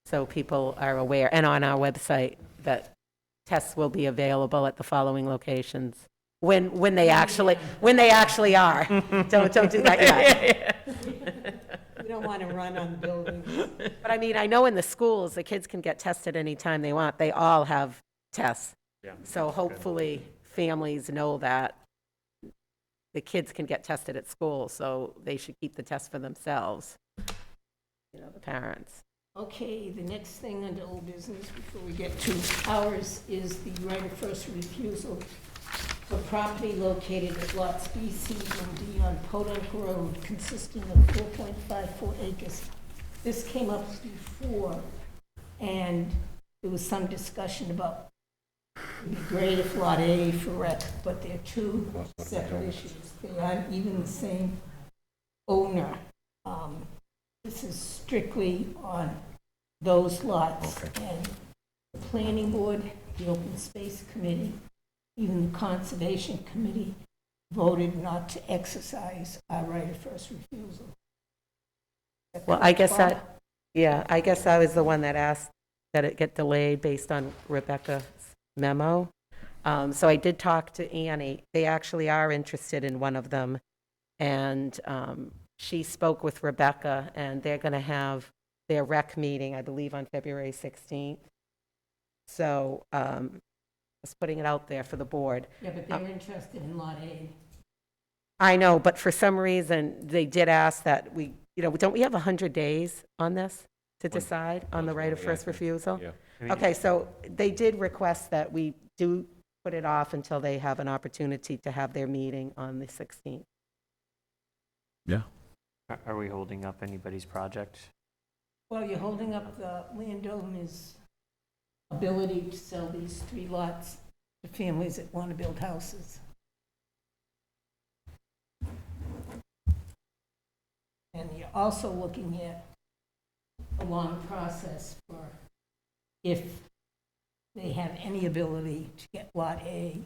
So people are aware, and on our website, that tests will be available at the following locations. When they actually are. Don't do that yet. We don't want to run on the buildings. But I mean, I know in the schools, the kids can get tested anytime they want. They all have tests. Yeah. So hopefully, families know that the kids can get tested at school, so they should keep the test for themselves, the parents. Okay, the next thing under old business before we get to ours is the right of first refusal for property located at lots B, C, and D on Podunk Road consisting of 4.54 acres. This came up before, and there was some discussion about it'd be great if Lot A for rec, but they're 2 separate issues. They aren't even the same owner. This is strictly on those lots. And the planning board, the open space committee, even the conservation committee voted not to exercise our right of first refusal. Well, I guess I was the one that asked that it get delayed based on Rebecca's memo. So I did talk to Annie. They actually are interested in one of them. And she spoke with Rebecca, and they're going to have their rec meeting, I believe, on February 16th. So just putting it out there for the board. Yeah, but they're interested in Lot A. I know, but for some reason, they did ask that don't we have 100 days on this to decide on the right of first refusal? Yeah. Okay, so they did request that we do put it off until they have an opportunity to have their meeting on the 16th. Yeah. Are we holding up anybody's project? Well, you're holding up the landowner's ability to sell these 3 lots to families that want to build houses. And you're also looking at a long process for if they have any ability to get Lot A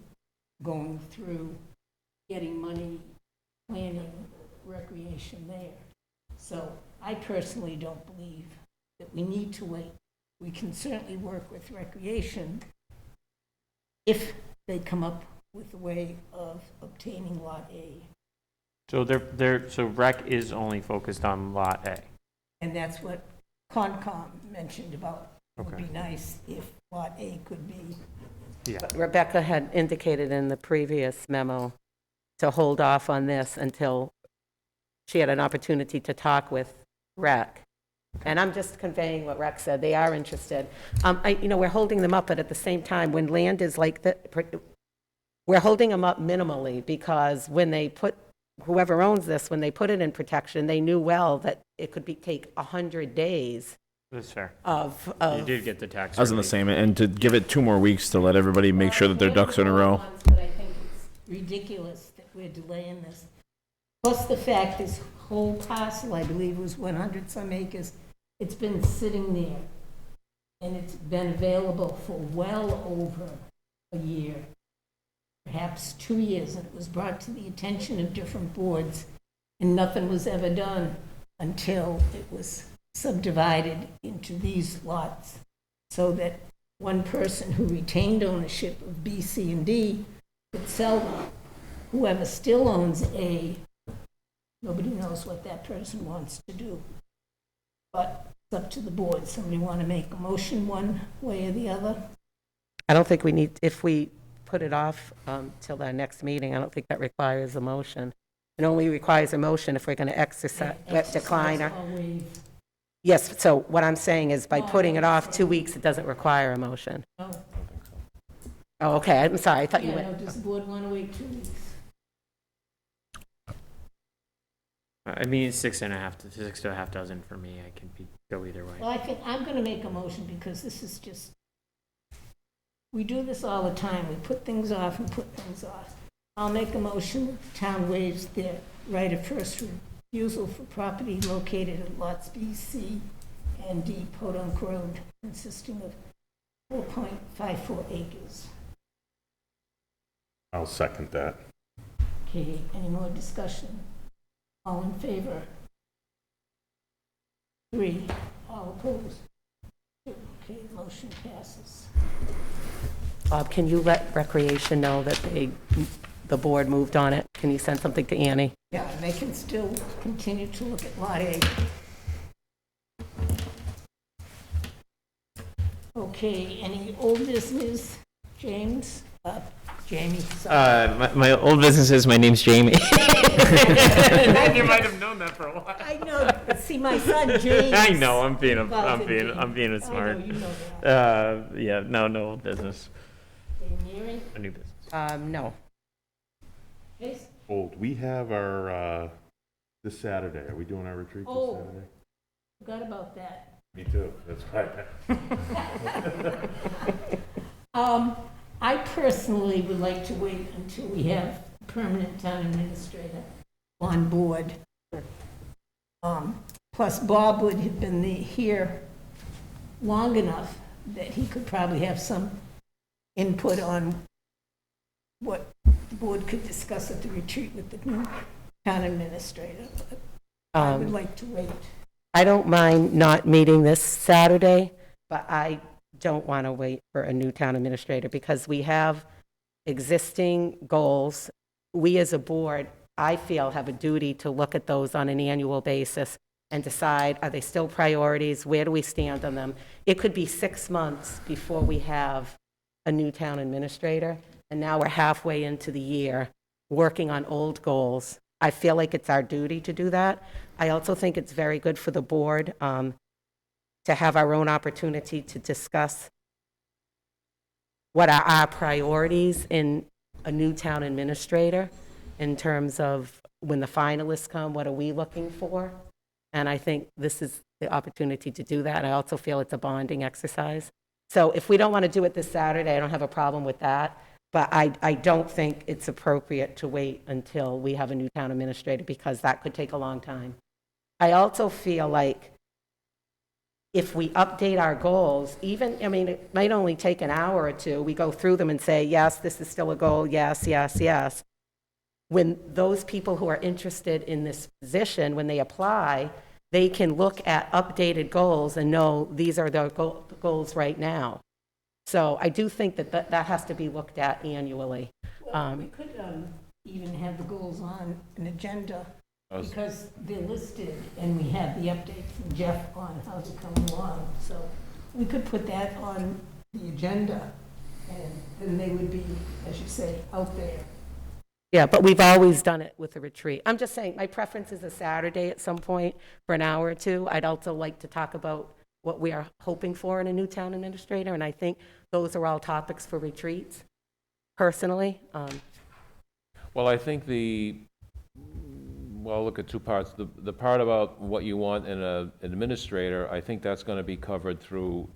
going through getting money, planning, recreation there. So I personally don't believe that we need to wait. We can certainly work with recreation if they come up with a way of obtaining Lot A. So so rec is only focused on Lot A. And that's what Concom mentioned about, it would Okay. be nice if Lot A could be. Yeah. But Rebecca had indicated in the previous memo to hold off on this until she had an opportunity to talk with Rec. And I'm just conveying what Rec said. They are interested. We're holding them up, but at the same time, when land is like we're holding them up minimally because when they put, whoever owns this, when they put it in protection, they knew well that it could take 100 days That's fair. of. You did get the tax I was gonna relief. say, and to give it 2 more weeks to let everybody make sure that their ducks are in a row. But I think it's ridiculous that we're delaying this. Plus the fact this whole parcel, I believe, was 100 some acres. It's been sitting there, and it's been available for well over a year, perhaps 2 years, and it was brought to the attention of different boards, and nothing was ever done until it was subdivided into these lots, so that one person who retained ownership of B, C, and D could sell them. Whoever still owns A, nobody knows what that person wants to do. But it's up to the board. Somebody want to make a motion one way or the other? I don't think we need, if we put it off till our next meeting, I don't think that requires a motion. It only requires a motion if we're going to exercise, decline or. Exercise or waive. Yes, so what I'm saying is by putting it off 2 weeks, it doesn't require a motion. No. Oh, okay, I'm sorry, I thought you Yeah, went. no, does the board want to wait 2 weeks? I mean, 6.5 to 6.5 dozen for me. I can go either way. Well, I think I'm going to make a motion because this is just, we do this all the time. We put things off and put things off. I'll make a motion that the town waives their right of first refusal for property located at lots B, C, and D, Podunk Road, consisting of 4.54 acres. I'll second that. Okay, any more discussion? All in favor? 3, all opposed? 2. Okay, motion passes. Bob, can you let Recreation know that the board moved on it? Can you send something to Annie? Yeah, and they can still continue to look at Lot A. Okay, any old business? James? Jamie, sorry. My old business is, my name's Jamie. You might have known that for a while. I know, but see, my son James. I know, I'm being Well, a I smart. know, you know that. Yeah, no old business. Mary? A new business. No. Jason? Old, we have our, this Saturday, are we doing our retreat this Oh. Saturday? Forgot about that. Me too, that's right. I personally would like to wait until we have a permanent town administrator on board. Plus Bob would have been here long enough that he could probably have some input on what the board could discuss at the retreat with the new town administrator. But I would like to wait. I don't mind not meeting this Saturday, but I don't want to wait for a new town administrator because we have existing goals. We as a board, I feel, have a duty to look at those on an annual basis and decide, are they still priorities? Where do we stand on them? It could be 6 months before we have a new town administrator, and now we're halfway into the year working on old goals. I feel like it's our duty to do that. I also think it's very good for the board to have our own opportunity to discuss what are our priorities in a new town administrator in terms of when the finalists come, what are we looking for? And I think this is the opportunity to do that. I also feel it's a bonding exercise. So if we don't want to do it this Saturday, I don't have a problem with that. But I don't think it's appropriate to wait until we have a new town administrator because that could take a long time. I also feel like if we update our goals, even, I mean, it might only take an hour or two, we go through them and say, yes, this is still a goal, yes, yes, yes. When those people who are interested in this position, when they apply, they can look at updated goals and know these are the goals right now. So I do think that that has to be looked at annually. Well, we could even have the goals on an agenda because they're listed and we have the update from Jeff on how to come along. So we could put that on the agenda and then they would be, as you say, out there. Yeah, but we've always done it with a retreat. I'm just saying, my preference is a Saturday at some point for an hour or two. I'd also like to talk about what we are hoping for in a new town administrator, and I think those are all topics for retreats, personally. Well, I think well, look at two parts. The part about what you want in an administrator, I think that's going to be covered through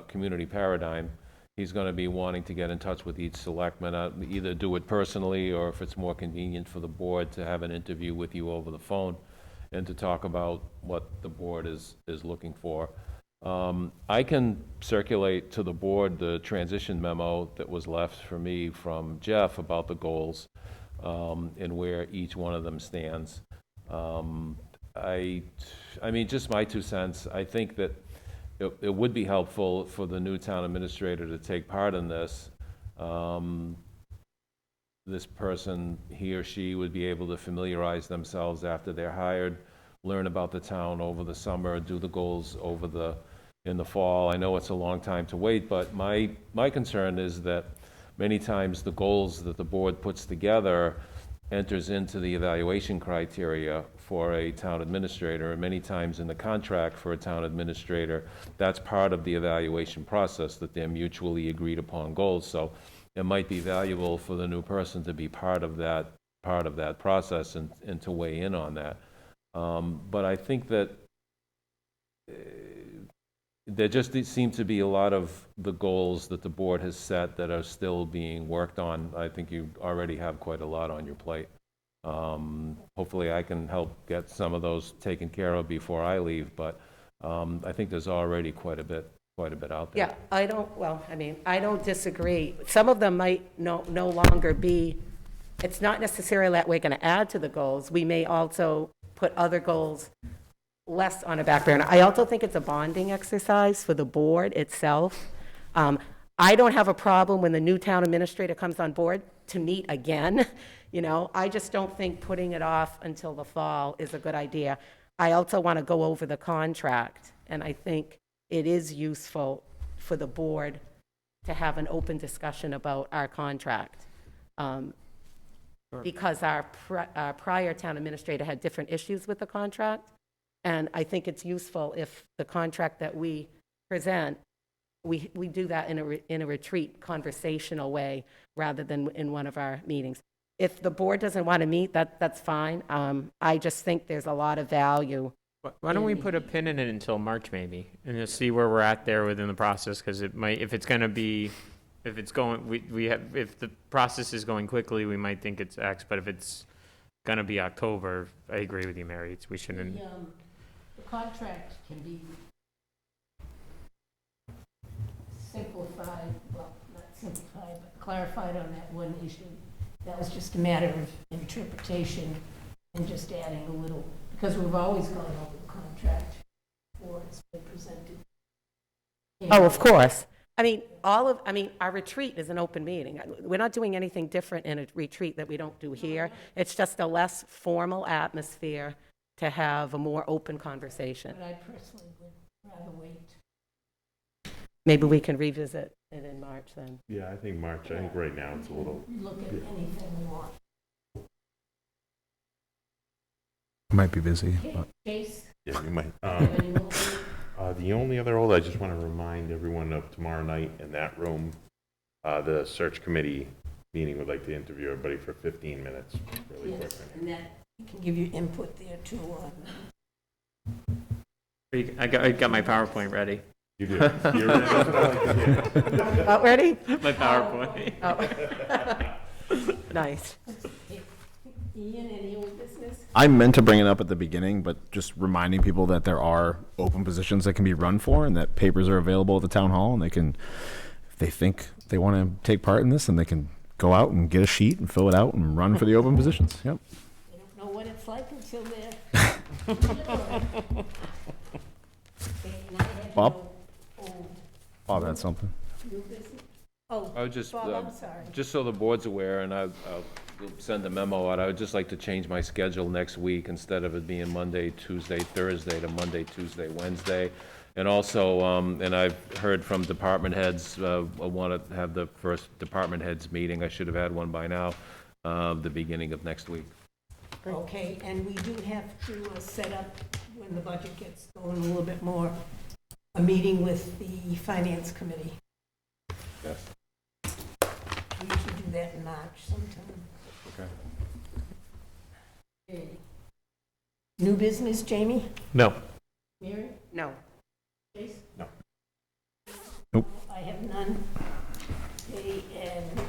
Community Paradigm. He's going to be wanting to get in touch with each selectman, either do it personally or if it's more convenient for the board to have an interview with you over the phone and to talk about what the board is looking for. I can circulate to the board the transition memo that was left for me from Jeff about the goals and where each one of them stands. I mean, just my 2 cents, I think that it would be helpful for the new town administrator to take part in this. This person, he or she, would be able to familiarize themselves after they're hired, learn about the town over the summer, do the goals in the fall. I know it's a long time to wait, but my concern is that many times the goals that the board puts together enters into the evaluation criteria for a town administrator, and many times in the contract for a town administrator, that's part of the evaluation process, that they're mutually agreed upon goals. So it might be valuable for the new person to be part of that process and to weigh in on that. But I think that there just seems to be a lot of the goals that the board has set that are still being worked on. I think you already have quite a lot on your plate. Hopefully I can help get some of those taken care of before I leave, but I think there's already quite a bit out there. Yeah, I don't disagree. Some of them might no longer be, it's not necessarily that we're going to add to the goals. We may also put other goals less on a back burner. I also think it's a bonding exercise for the board itself. I don't have a problem when the new town administrator comes on board to meet again. You know, I just don't think putting it off until the fall is a good idea. I also want to go over the contract, and I think it is useful for the board to have an open discussion about our contract. Because our prior town administrator had different issues with the contract. And I think it's useful if the contract that we present, we do that in a retreat conversational way rather than in one of our meetings. If the board doesn't want to meet, that's fine. I just think there's a lot of value. Why don't we put a pin in it until March maybe, and just see where we're at there within the process? Because it might, if the process is going quickly, we might think it's X. But if it's going to be October, I agree with you, Mary. We shouldn't. The contract can be simplified, well, not simplified, but clarified on that one issue. That was just a matter of interpretation and just adding a little, because we've always gone over the contract before it's been presented. Oh, of course. Our retreat is an open meeting. We're not doing anything different in a retreat that we don't do here. It's just a less formal atmosphere to have a more open conversation. But I personally would rather wait. Maybe we can revisit it in March then. Yeah, I think March. I think right now it's a little. Look at anything we want. Might be busy. Okay, Chase? Yeah, we might. Any more? The only other I just want to remind everyone of tomorrow night in that room, The search committee meeting would like to interview everybody for 15 minutes, really quick. And that can give you input there too on. I got my PowerPoint ready. You do. That's what I like to hear. About ready? My PowerPoint. Oh. Nice. Ian, any old business? I meant to bring it up at the beginning, but just reminding people that there are open positions that can be run for and that papers are available at the town hall and they can, if they think they want to take part in this, and they can go out and get a sheet and fill it out and run for the open positions. Yep. They don't know what it's like until they're. Bob? Bob had something. New business? Oh, I would just, Bob, I'm sorry. just so the board's aware, and I'll send a memo out, I would just like to change my schedule next week, instead of it being Monday, Tuesday, Thursday, to Monday, Tuesday, Wednesday. And also, and I've heard from department heads, I want to have the first department heads meeting, I should have had one by now, the beginning of next week. Okay, and we do have to set up, when the budget gets going a little bit more, a meeting with the finance committee. Yes. We usually do that in March sometime. Okay. Okay. New business, Jamie? No. Mary? No. Chase? No. Nope. I have none. Okay, and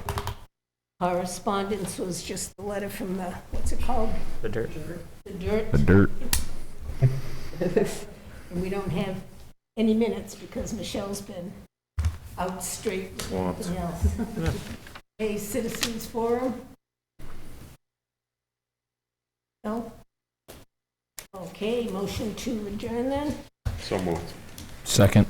correspondence was just the letter from the, what's it called? The dirt. The dirt. The dirt. And we don't have any minutes because Michelle's been out straight with everything else. Okay, citizens forum? No? Okay, motion to adjourn then? So moved. Second.